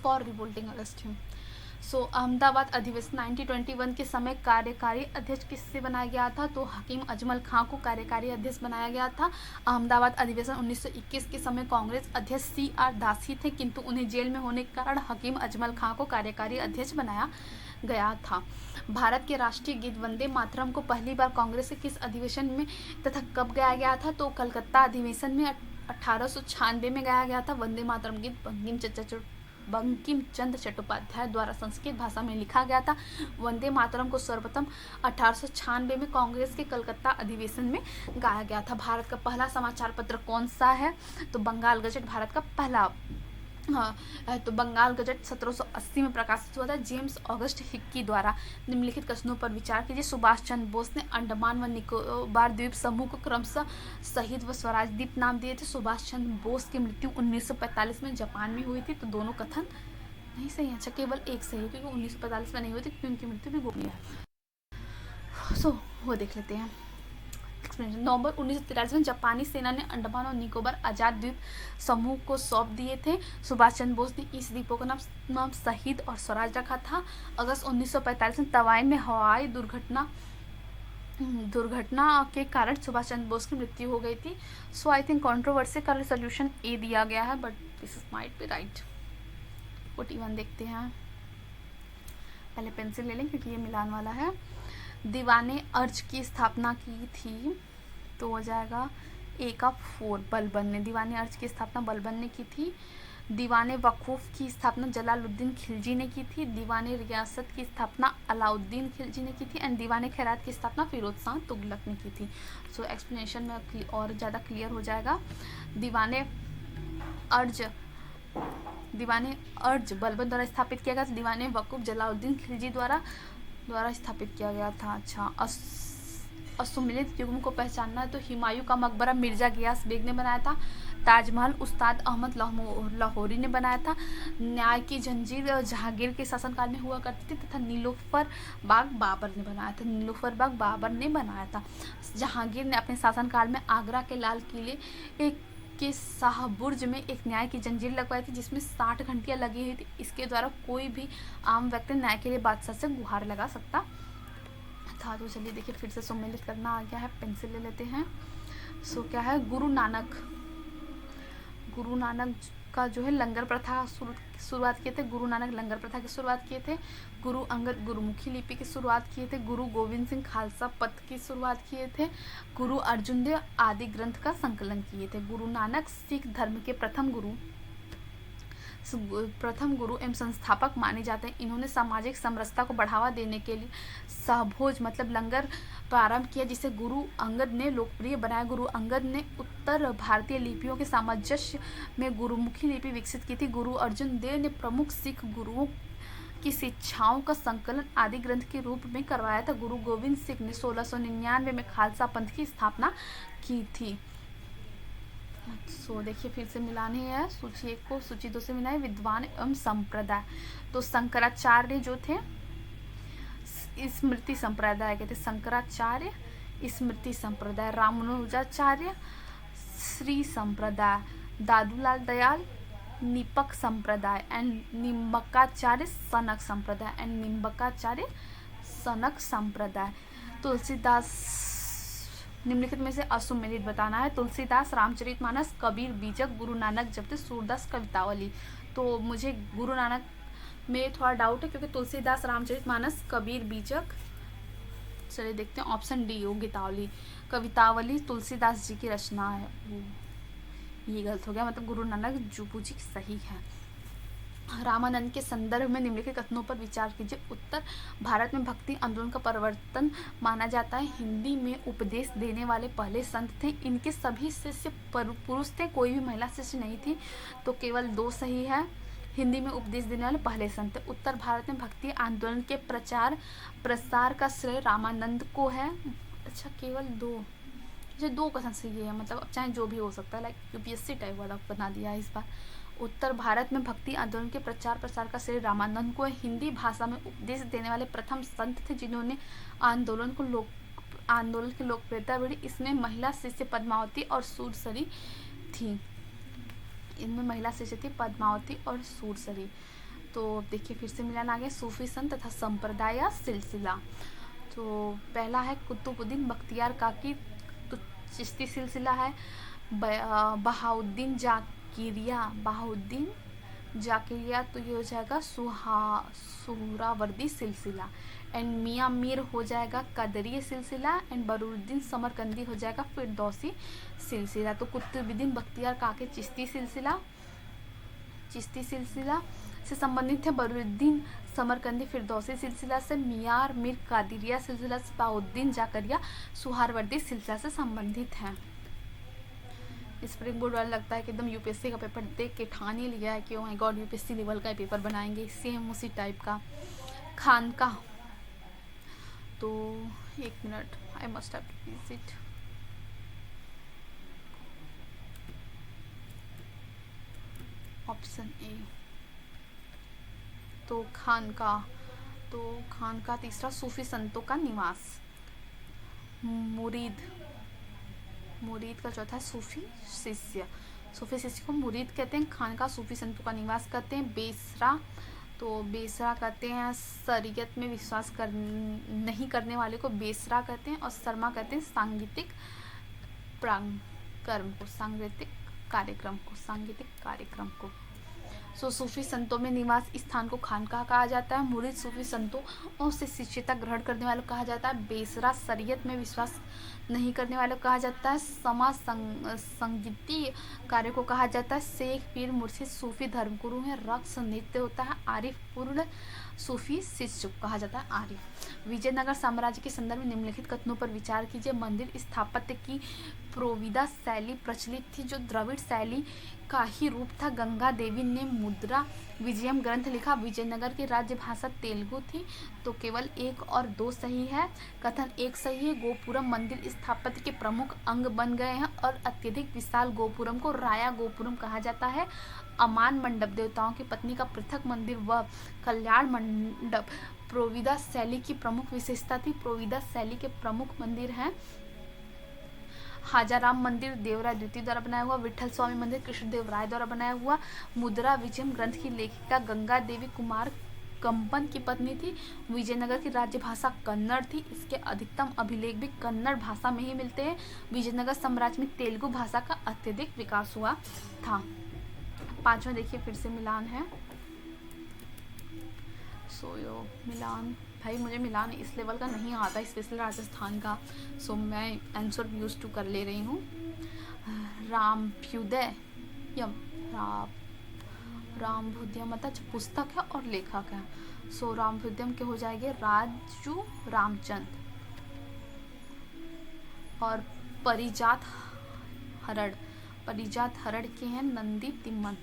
for revolting against him. Ahmedabad अधिवेशन 1921 के समय कार्यकारी अध्यक्ष किससे बनाया गया था? तो हकीम अजमल खां को कार्यकारी अध्यक्ष बनाया गया था। अहमदाबाद अधिवेशन 1921 के समय कांग्रेस अध्यक्ष CR दास ही थे, किंतु उन्हें जेल में होने के कारण हकीम अजमल खां को कार्यकारी अध्यक्ष बनाया गया था। भारत के राष्ट्रीय गीत वंदे मातरम को पहली बार कांग्रेस के किस अधिवेशन में तथा कब गाया गया था? तो कलकत्ता अधिवेशन में 1896 में गाया गया था। वंदे मातरम गीत बंकिम चंद्र चट्टोपाध्याय द्वारा संस्कृत भाषा में लिखा गया था। वंदे मातरम को सर्वप्रथम 1896 में कांग्रेस के कलकत्ता अधिवेशन में गाया गया था। भारत का पहला समाचार पत्र कौन सा है? तो बंगाल गजट भारत का पहला तो बंगाल गजट 1780 में प्रकाशित हुआ था। जेम्स ऑगस्ट हिक्की द्वारा निम्नलिखित कथनों पर विचार कीजिए। सुभाष चंद्र बोस ने अंडमान व निकोबार द्वीप समूह को क्रमशः शहीद व स्वराज द्वीप नाम दिए थे। सुभाष चंद्र बोस की मृत्यु 1945 में जापान में हुई थी। तो दोनों कथन नहीं सही है। अच्छा, केवल एक सही है, क्योंकि 1945 में नहीं हुई थी, क्योंकि उनकी मृत्यु भी गोपनीय है। वो देख लेते हैं। नवंबर 1943 में जापानी सेना ने अंडमान और निकोबार आजाद द्वीप समूह को सौंप दिए थे। सुभाष चंद्र बोस ने इस द्वीपों का नाम शहीद और स्वराज रखा था। अगस्त 1945 में तवाइन में हवाई दुर्घटना के कारण सुभाष चंद्र बोस की मृत्यु हो गई थी। सो आई थिंक कंट्रोवर्सी का सोल्यूशन ए दिया गया है, but this might be right. 41 देखते हैं। पहले पेंसिल ले लें क्योंकि ये मिलान वाला है। दीवाने अर्ज की स्थापना की थी, तो हो जाएगा ए का 4 बलबन ने। दीवाने अर्ज की स्थापना बलबन ने की थी। दीवाने वकूफ़ की स्थापना जलालुद्दीन खिलजी ने की थी। दीवाने रियासत की स्थापना अलाउद्दीन खिलजी ने की थी। एंड दीवाने खैरात की स्थापना फिरोज शाह तुगलक ने की थी। सो एक्सप्लेनेशन में और ज़्यादा क्लियर हो जाएगा। दीवाने अर्ज बलबन द्वारा स्थापित किया गया। दीवाने वकूफ़ जलालुद्दीन खिलजी द्वारा स्थापित किया गया था। अच्छा, असुमिलित युग्म को पहचानना है तो हुमायूं का मकबरा मिर्जा गियास बेग ने बनाया था। ताजमहल उस्ताद अहमद लाहौरी ने बनाया था। न्याय की जंजीर जहांगीर के शासनकाल में हुआ करती थी तथा नीलोफर बाग बाबर ने बनाया था। जहांगीर ने अपने शासनकाल में आगरा के लाल किले के शाहबुर्ज में एक न्याय की जंजीर लगवाई थी, जिसमें 60 घंटियां लगी हुई थी। इसके द्वारा कोई भी आम व्यक्ति न्याय के लिए बादशाह से गुहार लगा सकता था। तो चलिए देखिए, फिर से सम्मिलित करना आ गया है। पेंसिल ले लेते हैं। क्या है? गुरु नानक का जो है लंगर प्रथा शुरुआत किए थे। गुरु नानक लंगर प्रथा की शुरुआत किए थे। गुरु अंगद गुरुमुखी लिपि की शुरुआत किए थे। गुरु गोविंद सिंह खालसा पथ की शुरुआत किए थे। गुरु अर्जुन देव आदि ग्रंथ का संकलन किए थे। गुरु नानक सिख धर्म के प्रथम गुरु एवं संस्थापक माने जाते हैं। इन्होंने सामाजिक समरसता को बढ़ावा देने के लिए सहभोज मतलब लंगर प्रारंभ किया, जिसे गुरु अंगद ने लोकप्रिय बनाया। गुरु अंगद ने उत्तर भारतीय लिपियों के सामंजस्य में गुरुमुखी लिपि विकसित की थी। गुरु अर्जुन देव ने प्रमुख सिख गुरुओं की शिक्षाओं का संकलन आदि ग्रंथ के रूप में करवाया था। गुरु गोविंद सिंह ने 1699 में खालसा पंथ की स्थापना की थी। देखिए, फिर से मिलानी है। सूची 1 को सूची 2 से मिलाए। विद्वान एवं संप्रदाय, तो शंकराचार्य जो थे स्मृति संप्रदाय के थे। शंकराचार्य स्मृति संप्रदाय। रामानुजाचार्य श्री संप्रदाय। दादूलाल दयाल निपक संप्रदाय एंड निम्बकाचार्य सनक संप्रदाय। तुलसीदास निम्नलिखित में से असुमेलित बताना है। तुलसीदास रामचरितमानस, कबीर बीजक, गुरु नानक जपते, सूरदास कवितावली। तो मुझे गुरु नानक में थोड़ा डाउट है, क्योंकि तुलसीदास रामचरितमानस, कबीर बीजक, चलिए देखते हैं ऑप्शन डी हो गीतावली। कवितावली तुलसीदास जी की रचना है। ये गलत हो गया, मतलब गुरु नानक जुबू जी सही है। रामानंद के संदर्भ में निम्नलिखित कथनों पर विचार कीजिए। उत्तर भारत में भक्ति आंदोलन का प्रवर्तन माना जाता है। हिंदी में उपदेश देने वाले पहले संत थे। इनके सभी शिष्य पुरुष थे, कोई भी महिला शिष्य नहीं थी। तो केवल 2 सही है। हिंदी में उपदेश देने वाले पहले संत। उत्तर भारत में भक्ति आंदोलन के प्रचार प्रसार का श्रेय रामानंद को है। अच्छा, केवल 2 जो 2 कथन सही है, मतलब अब चाहे जो भी हो सकता है, लाइक यूपीएससी टाइप वाला बना दिया है इस बार। उत्तर भारत में भक्ति आंदोलन के प्रचार प्रसार का श्रेय रामानंद को है। हिंदी भाषा में उपदेश देने वाले प्रथम संत थे, जिन्होंने आंदोलन की लोकप्रियता बढ़ी। इसमें महिला शिष्य पद्मावती और सूरसरी थी। तो देखिए फिर से मिलान आ गया, सूफी संत तथा संप्रदाय सिलसिला। तो पहला है कुतुबुद्दीन बख्तियार काकी, तो चिश्ती सिलसिला है। बहाउद्दीन जाकिरिया, तो ये हो जाएगा सुहरावर्दी सिलसिला। एंड मियाँ मीर हो जाएगा कदरिया सिलसिला। एंड बरूरुद्दीन समरकंदी हो जाएगा फिरदौसी सिलसिला। तो कुतुबुद्दीन बख्तियार काकी चिश्ती सिलसिला से संबंधित है। बरूरुद्दीन समरकंदी फिरदौसी सिलसिला से। मियाँ मीर कादरिया सिलसिला से। बहाउद्दीन जाकिरिया सुहरावर्दी सिलसिला से संबंधित है। स्प्रिंग बोर्ड वाला लगता है कि एकदम यूपीएससी का पेपर देख के ठान ही लिया है कि oh my god UPSC level का पेपर बनाएंगे, सेम उसी टाइप का। खानका, तो एक minute, I must have to visit. Option A, तो खानका तीसरा, सूफी संतों का निवास। मुरीद का चौथा, सूफी शिष्य को मुरीद कहते हैं। खानका सूफी संतों का निवास कहते हैं। बेसरा कहते हैं शरीयत में विश्वास नहीं करने वाले को बेसरा कहते हैं। और शर्मा कहते हैं सांगीतिक कार्यक्रम को। सूफी संतों में निवास स्थान को खानका कहा जाता है। मुरीद सूफी संतों और से शिष्यता ग्रहण करने वालों को कहा जाता है। बेसरा शरीयत में विश्वास नहीं करने वालों को कहा जाता है। समा संगीतीय कार्य को कहा जाता है। शेख पीर मुर्शिद सूफी धर्मगुरु हैं। रक्स नृत्य होता है। आरिफ पूर्ण सूफी शिष्य को कहा जाता है आरिफ। विजयनगर साम्राज्य के संदर्भ में निम्नलिखित कथनों पर विचार कीजिए। मंदिर स्थापत्य की प्रोविदा शैली प्रचलित थी, जो द्रविड़ शैली का ही रूप था। गंगा देवी ने मुद्रा विजयम ग्रंथ लिखा। विजयनगर की राज्य भाषा तेलुगु थी। तो केवल 1 और 2 सही है। कथन 1 सही है। गोपुरम मंदिर स्थापत्य के प्रमुख अंग बन गए हैं और अत्यधिक विशाल गोपुरम को राया गोपुरम कहा जाता है। अमान मंडप देवताओं की पत्नी का पृथक मंदिर व कल्याण मंडप प्रोविदा शैली की प्रमुख विशेषता थी। प्रोविदा शैली के प्रमुख मंदिर हैं हाजाराम मंदिर देवराय द्वितीय द्वारा बनाया हुआ, विठल स्वामी मंदिर कृष्णदेव राय द्वारा बनाया हुआ। मुद्रा विजयम ग्रंथ की लेखिका गंगा देवी कुमार कंपन की पत्नी थी। विजयनगर की राज्य भाषा कन्नड़ थी। इसके अधिकतम अभिलेख भी कन्नड़ भाषा में ही मिलते हैं। विजयनगर साम्राज्य में तेलुगु भाषा का अत्यधिक विकास हुआ था। 5वां देखिए फिर से मिलान है। मिलान, भाई मुझे मिलान इस लेवल का नहीं आता, स्पेशल राजस्थान का, सो मैं आंसर यूज टू कर ले रही हूँ। रामभुद्यम मतलब पुस्तक है और लेखक है। सो रामभुद्यम के हो जाएंगे राजू रामचंद। और परिजात हरड़ के हैं नंदी तिम्मन।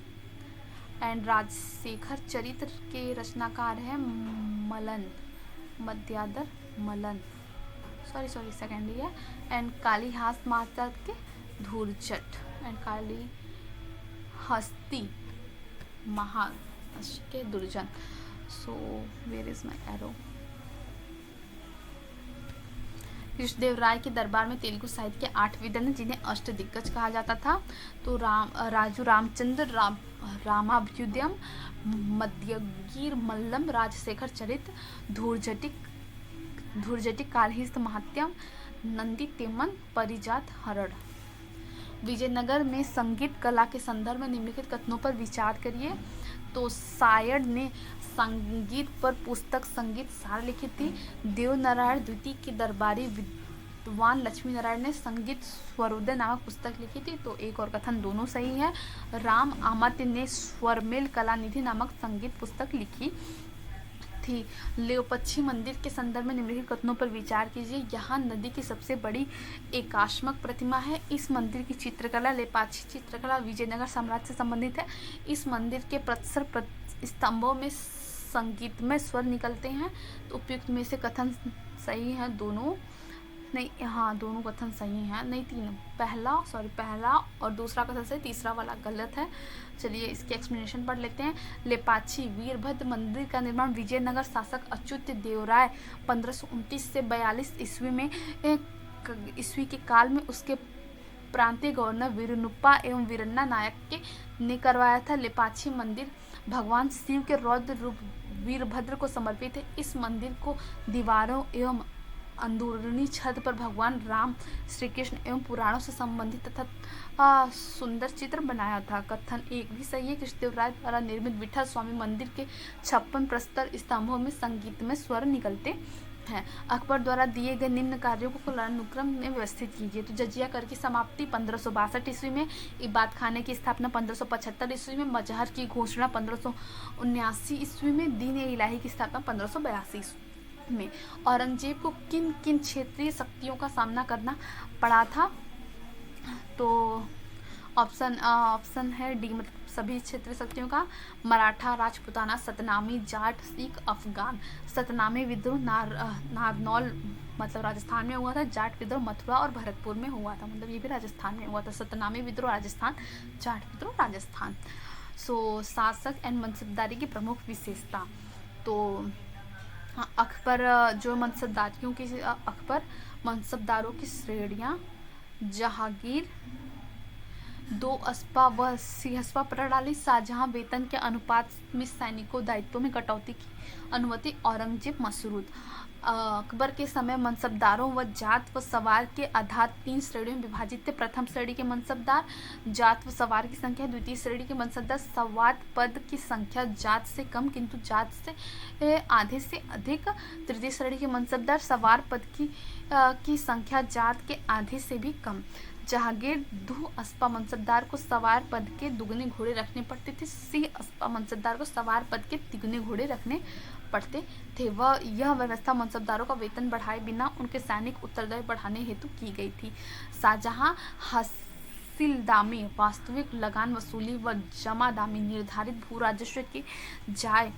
एंड राजशेखर चरित्र के रचनाकार है मध्यादर मलन, सॉरी सेकेंड है। एंड कालीहास माता के धूर्जट। एंड काली हस्ती महाराष्ट्र के दुर्जन। So where is my arrow. Krishnadev Rai के दरबार में तेलुगु साहित्य के 8 विद्वान हैं, जिन्हें अष्ट दिग्गज कहा जाता था। तो राजू रामचंद्र, रामाभ्युदयम, मध्यगीर मल्लम, राजशेखर चरित्र, धूर्जटिक कालहिस्त महात्यम, नंदी तिम्मन, परिजात हरड़। विजयनगर में संगीत कला के संदर्भ में निम्नलिखित कथनों पर विचार करिए। तो सायड ने संगीत पर पुस्तक संगीत सार लिखी थी। देवनारायण द्वितीय के दरबारी विद्वान लक्ष्मी नारायण ने संगीत स्वरोदय नामक पुस्तक लिखी थी। तो एक और कथन दोनों सही है। राम आमात्य ने स्वरमेल कलानिधि नामक संगीत पुस्तक लिखी थी। लेओपच्छी मंदिर के संदर्भ में निम्नलिखित कथनों पर विचार कीजिए। यहाँ नदी की सबसे बड़ी एकाश्मक प्रतिमा है। इस मंदिर की चित्रकला लेपाक्षी चित्रकला विजयनगर साम्राज्य से संबंधित है। इस मंदिर के प्रतिसर स्तंभों में संगीतमय स्वर निकलते हैं। तो उपयुक्त में से कथन सही है दोनों, नहीं हाँ दोनों कथन सही हैं, नहीं तीन, पहला और दूसरा कथन सही, तीसरा वाला गलत है। चलिए इसकी एक्सप्लेनेशन पढ़ लेते हैं। लेपाक्षी वीरभद्र मंदिर का निर्माण विजयनगर शासक अच्युत देवराय 1529 से 42 ईस्वी के काल में उसके प्रांतीय गवर्नर वीरनुप्पा एवं वीरन्ना नायक ने करवाया था। लेपाक्षी मंदिर भगवान शिव के रौद्र रूप वीरभद्र को समर्पित है। इस मंदिर को दीवारों एवं अंदरूनी छत पर भगवान राम, श्री कृष्ण एवं पुराणों से संबंधित तथा सुंदर चित्र बनाया था। कथन एक भी सही है। कृष्णदेवराय द्वारा निर्मित विठल स्वामी मंदिर के 56 प्रस्तर स्तंभों में संगीतमय स्वर निकलते हैं। अकबर द्वारा दिए गए निम्न कार्यों को कालानुक्रम में व्यवस्थित कीजिए। तो जजिया कर की समाप्ति 1562 ईस्वी में, इबादत खाने की स्थापना 1575 ईस्वी में, मजहर की घोषणा 1579 ईस्वी में, दीन ए इलाही की स्थापना 1582 ईस्वी में। औरंगजेब को किन किन क्षेत्रीय शक्तियों का सामना करना पड़ा था? तो ऑप्शन है डी, मतलब सभी क्षेत्रीय शक्तियों का। मराठा, राजपूताना, सतनामी, जाट, सिख, अफगान। सतनामी विद्रोह नारनौल मतलब राजस्थान में हुआ था। जाट विद्रोह मथुरा और भरतपुर में हुआ था, मतलब ये भी राजस्थान में हुआ था। सतनामी विद्रोह राजस्थान, जाट विद्रोह राजस्थान। शासक एंड मनसबदारी की प्रमुख विशेषता। तो अकबर जो मनसबदारियों की अकबर मनसबदारों की श्रेणियाँ: जहांगीर, 2 अस्पा व सिहस्पा प्रणाली। शाहजहां वेतन के अनुपात में सैनिकों दायित्वों में कटौती की अनुमति। औरंगजेब मसरूद। अकबर के समय मनसबदारों व जात व सवार के आधार 3 श्रेणियों में विभाजित थे। प्रथम श्रेणी के मनसबदार, जात व सवार की संख्या। द्वितीय श्रेणी के मनसबदार, सवार पद की संख्या जात से कम किंतु जात से आधे से अधिक। तृतीय श्रेणी के मनसबदार, सवार पद की संख्या जात के आधे से भी कम। जहांगीर 2 अस्पा मनसबदार को सवार पद के दुगने घोड़े रखने पड़ते थे। सिंह अस्पा मनसबदार को सवार पद के तिगुने घोड़े रखने पड़ते थे। यह व्यवस्था मनसबदारों का वेतन बढ़ाए बिना उनके सैनिक उत्तरदायी बढ़ाने हेतु की गई थी। शाहजहां हासिलदामी, वास्तविक लगान वसूली व जमादामी, निर्धारित भू राजस्व के जाय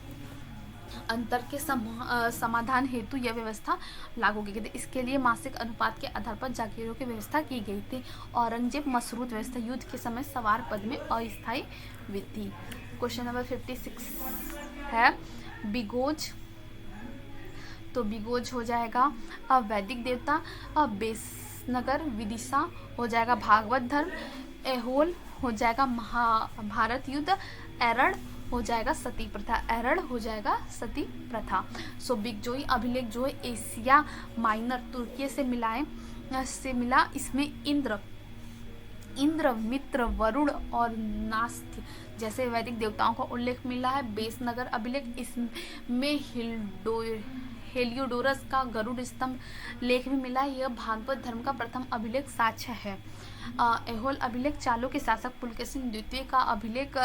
अंतर के समाधान हेतु यह व्यवस्था लागू की गई थी। इसके लिए मासिक अनुपात के आधार पर जागीरों की व्यवस्था की गई थी। औरंगजेब मसरूद व्यवस्था, युद्ध के समय सवार पद में अस्थायी वृद्धि। क्वेश्चन नंबर 56 है बिगोज। तो बिगोज हो जाएगा वैदिक देवता। बेसनगर विदिशा हो जाएगा भागवत धर्म। एहोल हो जाएगा महाभारत युद्ध। एरड़ हो जाएगा सती प्रथा। एरड़ हो जाएगा सती प्रथा। बिगजोई अभिलेख जो है एशिया माइनर तुर्की से मिला। इसमें इंद्र, मित्र, वरुण और नास्त्य जैसे वैदिक देवताओं का उल्लेख मिला है। बेसनगर अभिलेख, इसमें हेलियोडोरस का गरुड़ स्तंभ लेख भी मिला है। यह भागवत धर्म का प्रथम अभिलेख साक्ष्य है। एहोल अभिलेख चालुक्य के शासक पुलकेशिन द्वितीय का अभिलेख,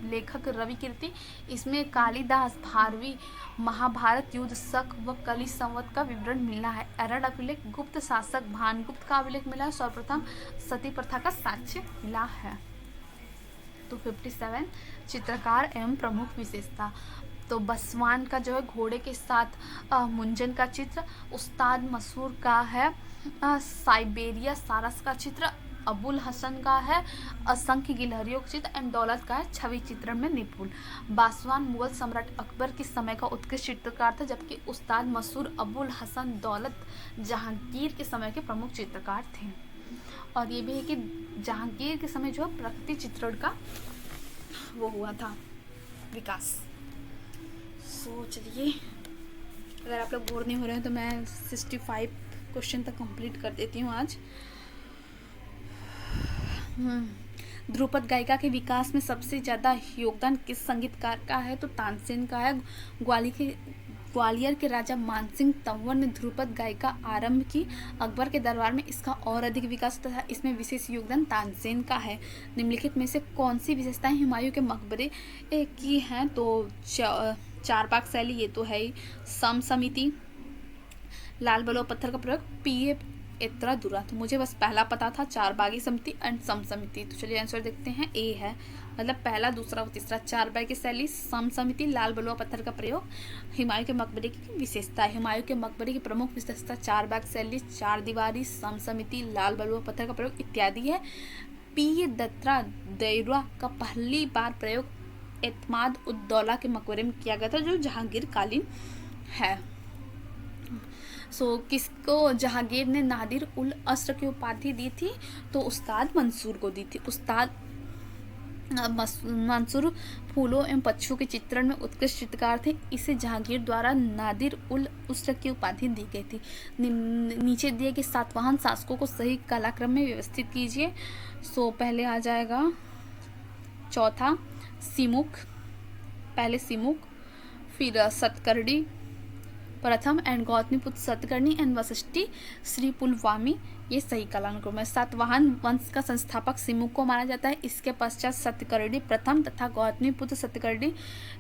लेखक रवि कीर्ति। इसमें कालिदास भारवी महाभारत युद्ध शक व कली संवत का विवरण मिला है। एरड़ अभिलेख गुप्त शासक भानुगुप्त का अभिलेख मिला है। सर्वप्रथम सती प्रथा का साक्ष्य मिला है। तो 57 चित्रकार एवं प्रमुख विशेषता। तो बसवान का जो है घोड़े के साथ मुंजन का चित्र। उस्ताद मसूर का है साइबेरिया सारस का चित्र। अबुल हसन का है असंख्य गिलहरियों का चित्र। एंड दौलत का है छवि चित्रण में निपुण। बासवान मुगल सम्राट अकबर के समय का उत्कृष्ट चित्रकार था, जबकि उस्ताद मसूर, अबुल हसन, दौलत जहांगीर के समय के प्रमुख चित्रकार थे। और ये भी है कि जहांगीर के समय जो प्रकृति चित्रण का वो हुआ था विकास। चलिए, अगर आप लोग बोर नहीं हो रहे हैं तो मैं 65 क्वेश्चन तक कंप्लीट कर देती हूँ आज। ध्रुपद गायिका के विकास में सबसे ज़्यादा योगदान किस संगीतकार का है? तो तानसेन का है। ग्वालियर के राजा मानसिंह तंवर ने ध्रुपद गायिका आरंभ की। अकबर के दरबार में इसका और अधिक विकास तथा इसमें विशेष योगदान तानसेन का है। निम्नलिखित में से कौन सी विशेषताएं हुमायूं के मकबरे की हैं? तो चारबाग शैली, ये तो है ही। समसमिति, लाल बलुआ पत्थर का प्रयोग, पीए एत्रा दुरा। तो मुझे बस पहला पता था, चारबागी समिति एंड समसमिति। तो चलिए आंसर देखते हैं। ए है, मतलब पहला, दूसरा और तीसरा। चारबागी शैली, समसमिति, लाल बलुआ पत्थर का प्रयोग। हुमायूं के मकबरे की विशेषता है। हुमायूं के मकबरे की प्रमुख विशेषता चारबाग शैली, 4 दीवारी, समसमिति, लाल बलुआ पत्थर का प्रयोग इत्यादि है। पीए दत्रा दैरा का पहली बार प्रयोग एतमाद उद दौला के मकबरे में किया गया था, जो जहांगीर कालीन है। किसको जहांगीर ने नादिर उल अस्र की उपाधि दी थी? तो उस्ताद मंसूर को दी थी। उस्ताद मंसूर फूलों एवं पक्षियों के चित्रण में उत्कृष्ट चित्रकार थे। इसे जहांगीर द्वारा नादिर उल अस्र की उपाधि दी गई थी। नीचे दिए गए सातवाहन शासकों को सही कालक्रम में व्यवस्थित कीजिए। पहले आ जाएगा चौथा सिमुक, पहले सिमुक, फिर सतकर्णी प्रथम एंड गौतमीपुत्र सतकर्णी एंड वशिष्ठी श्री पुलवामी, ये सही कालानुक्रम है। सातवाहन वंश का संस्थापक सिमुक को माना जाता है। इसके पश्चात सतकर्णी प्रथम तथा गौतमीपुत्र सतकर्णी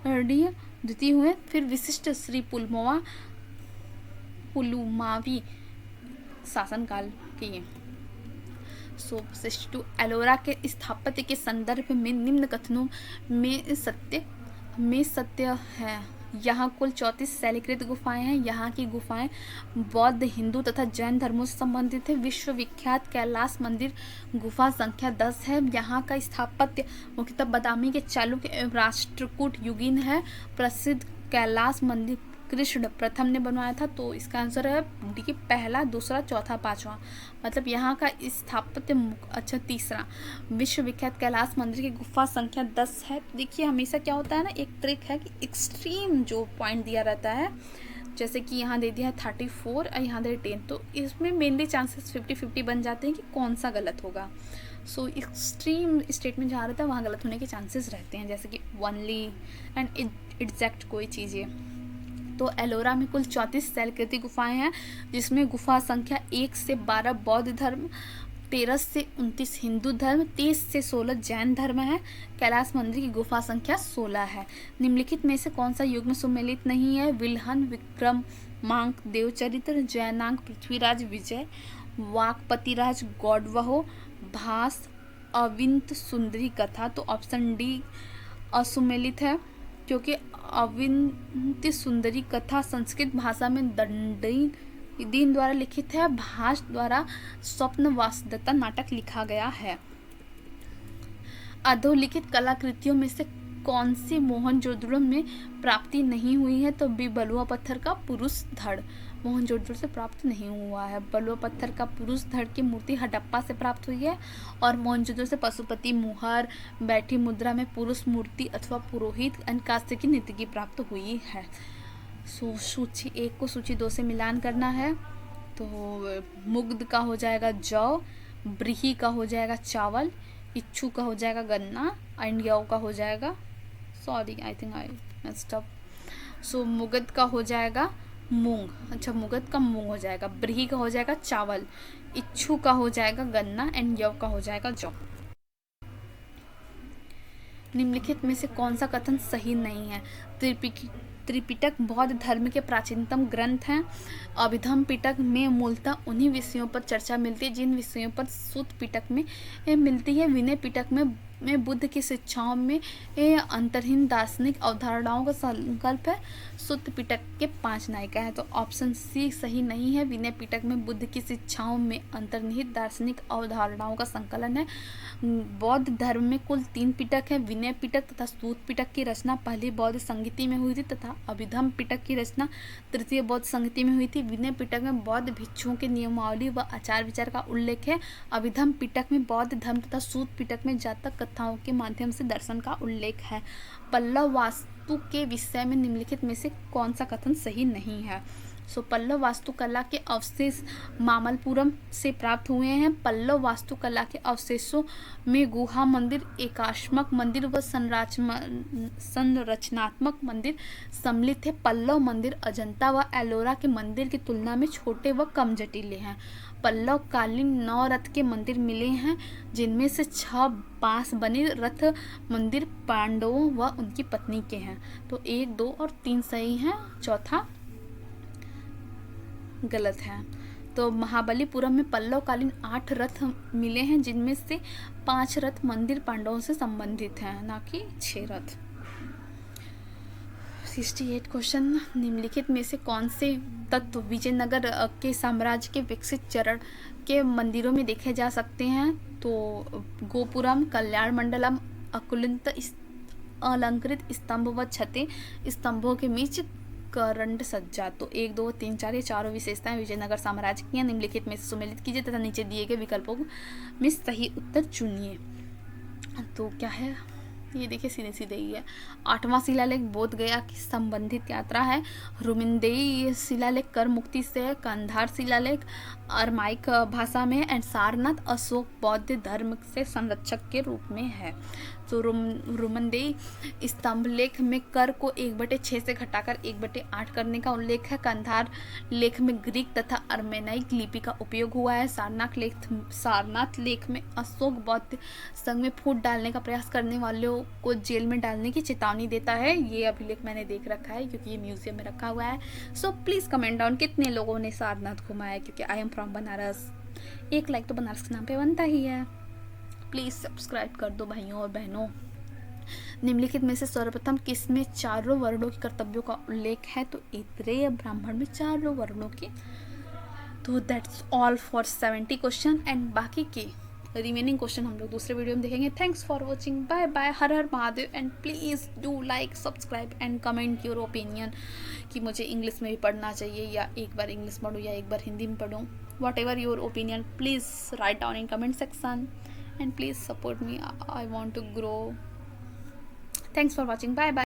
द्वितीय हुए। फिर विशिष्ट श्री पुलुमावी शासनकाल किए। 62 एलोरा के स्थापत्य के संदर्भ में निम्न कथनों में सत्य है। यहाँ कुल 34 शैलीकृत गुफाएं हैं। यहाँ की गुफाएं बौद्ध, हिंदू तथा जैन धर्मों से संबंधित है। विश्व विख्यात कैलाश मंदिर गुफा संख्या 10 है। यहाँ का स्थापत्य मुख्यतः बादामी के चालुक्य एवं राष्ट्रकूट युगीन है। प्रसिद्ध कैलाश मंदिर कृष्ण प्रथम ने बनवाया था। तो इसका आंसर है डी की पहला, दूसरा, चौथा, पांचवा। मतलब यहाँ का स्थापत्य अच्छा तीसरा। विश्व विख्यात कैलाश मंदिर की गुफा संख्या 10 है। देखिए हमेशा क्या होता है ना, एक ट्रिक है कि एक्सट्रीम जो पॉइंट दिया रहता है, जैसे कि यहाँ दे दिया है 34 और यहाँ दे 10, तो इसमें मेनली चांसेस 50-50 बन जाते हैं कि कौन सा गलत होगा। एक्सट्रीम स्टेटमेंट जहाँ रहता है वहाँ गलत होने के चांसेस रहते हैं, जैसे कि ओनली एंड एग्जैक्ट कोई चीज़ें। तो एलोरा में कुल 34 शैलकृति गुफाएं हैं, जिसमें गुफा संख्या 1 से 12 बौद्ध धर्म, 13 से 29 हिंदू धर्म, 23 से 16 जैन धर्म है। कैलाश मंदिर की गुफा संख्या 16 है। निम्नलिखित में से कौन सा युग में सुमेलित नहीं है? विल्हन, विक्रमांक देवचरित्र, जैनांक पृथ्वीराज विजय, वाकपतिराज गौडवहो, भास, अविंत सुंदरी कथा। तो ऑप्शन डी असुमेलित है, क्योंकि अविंत सुंदरी कथा संस्कृत भाषा में दीन द्वारा लिखित है। भास द्वारा स्वप्न वासुदेवता नाटक लिखा गया है। अधोलिखित कलाकृतियों में से कौन सी मोहनजोदड़ो में प्राप्ति नहीं हुई है? तो बी बलुआ पत्थर का पुरुष धड़ मोहनजोदड़ो से प्राप्त नहीं हुआ है। बलुआ पत्थर का पुरुष धड़ की मूर्ति हडप्पा से प्राप्त हुई है, और मोहनजोदड़ो से पशुपति मुहर, बैठी मुद्रा में पुरुष मूर्ति अथवा पुरोहित कांस्य की नीति प्राप्त हुई है। सूची 1 को सूची 2 से मिलान करना है। तो मुग्ध का हो जाएगा जौ, ब्रीही का हो जाएगा चावल, इच्छू का हो जाएगा गन्ना, एंड यौ का हो जाएगा I think I messed up. मुग्ध का हो जाएगा मूंग, अच्छा मुगध का मूंग हो जाएगा, ब्रीही का हो जाएगा चावल, इच्छू का हो जाएगा गन्ना, एंड यव का हो जाएगा जौ। निम्नलिखित में से कौन सा कथन सही नहीं है? त्रिपिटक बौद्ध धर्म के प्राचीनतम ग्रंथ हैं। अभिधम पिटक में मूलतः उन्हीं विषयों पर चर्चा मिलती है जिन विषयों पर सूत पिटक में मिलती है। विनय पिटक में बुद्ध की शिक्षाओं में अंतर्हीन दार्शनिक अवधारणाओं का संकल्प है। सूत पिटक के 5 नायिका हैं। तो ऑप्शन सी सही नहीं है। विनय पिटक में बुद्ध की शिक्षाओं में अंतर्निहित दार्शनिक अवधारणाओं का संकलन है। बौद्ध धर्म में कुल 3 पिटक है। विनय पिटक तथा सूत पिटक की रचना पहली बौद्ध संगीति में हुई थी तथा अभिधम पिटक की रचना तृतीय बौद्ध संगीति में हुई थी। विनय पिटक में बौद्ध भिक्षुओं के नियमावली व आचार विचार का उल्लेख है। अभिधम पिटक में बौद्ध धर्म तथा सूत पिटक में जातक कथाओं के माध्यम से दर्शन का उल्लेख है। पल्लव वास्तु के विषय में निम्नलिखित में से कौन सा कथन सही नहीं है? पल्लव वास्तुकला के अवशेष मामल्लपुरम से प्राप्त हुए हैं। पल्लव वास्तुकला के अवशेषों में गुहा मंदिर, एकाश्मक मंदिर व संरचनात्मक मंदिर सम्मिलित है। पल्लव मंदिर अजंता व एलोरा के मंदिर की तुलना में छोटे व कम जटिले हैं। पल्लव कालीन 9 रथ के मंदिर मिले हैं, जिनमें से 6 बांस बने रथ मंदिर पांडवों व उनकी पत्नी के हैं। तो 1, 2 और 3 सही हैं, चौथा गलत है। तो महाबलीपुरम में पल्लव कालीन 8 रथ मिले हैं, जिनमें से 5 रथ मंदिर पांडवों से संबंधित हैं, ना कि 6 रथ। 68 क्वेश्चन, निम्नलिखित में से कौन से तत्व विजयनगर के साम्राज्य के विकसित चरण के मंदिरों में देखे जा सकते हैं? तो गोपुरम, कल्याण मंडलम, अकुलित अलंकृत स्तंभ व छतें, स्तंभों के बीच करंड सज्जा। तो 1, 2, 3, 4 ये चारों विशेषताएं विजयनगर साम्राज्य की हैं। निम्नलिखित में से सुमेलित कीजिए तथा नीचे दिए गए विकल्पों में सही उत्तर चुनिए। तो क्या है, ये देखिए सीधे सीधे ही है। 8वां शिलालेख बोध गया की संबंधित यात्रा है। रुमिनदेई शिलालेख कर मुक्ति से है। कंधार शिलालेख अरमाइक भाषा में है। एंड सारनाथ अशोक बौद्ध धर्म से संरक्षक के रूप में है। तो रुमिनदेई स्तंभ लेख में कर को 1/6 से घटाकर 1/8 करने का उल्लेख है। कंधार लेख में ग्रीक तथा अर्मेनाइक लिपि का उपयोग हुआ है। सारनाथ लेख में अशोक बौद्ध संघ में फूट डालने का प्रयास करने वालों को जेल में डालने की चेतावनी देता है। ये अभिलेख मैंने देख रखा है क्योंकि ये म्यूजियम में रखा हुआ है। सो प्लीज़ कमेंट डाउन कितने लोगों ने सारनाथ घुमाया है, क्योंकि आई एम फ्रॉम बनारस। एक लाइक तो बनारस के नाम पे बनता ही है। प्लीज़ सब्सक्राइब कर दो भाइयों और बहनों। निम्नलिखित में से सर्वप्रथम किसमें चारों वर्णों के कर्तव्यों का उल्लेख है? तो ऐत्रेय ब्राह्मण में चारों वर्णों के। तो that's all for 70 question and बाकी के रिमेनिंग क्वेश्चन हम लोग दूसरे वीडियो में देखेंगे। Thanks for watching, bye bye, हर हर Mahadev. And please do like, subscribe and comment your opinion कि मुझे इंग्लिश में भी पढ़ना चाहिए या एक बार इंग्लिश पढ़ूँ या एक बार हिंदी में पढ़ूँ। Whatever your opinion, please write down in comment section and please support me. I want to grow. Thanks for watching. Bye bye.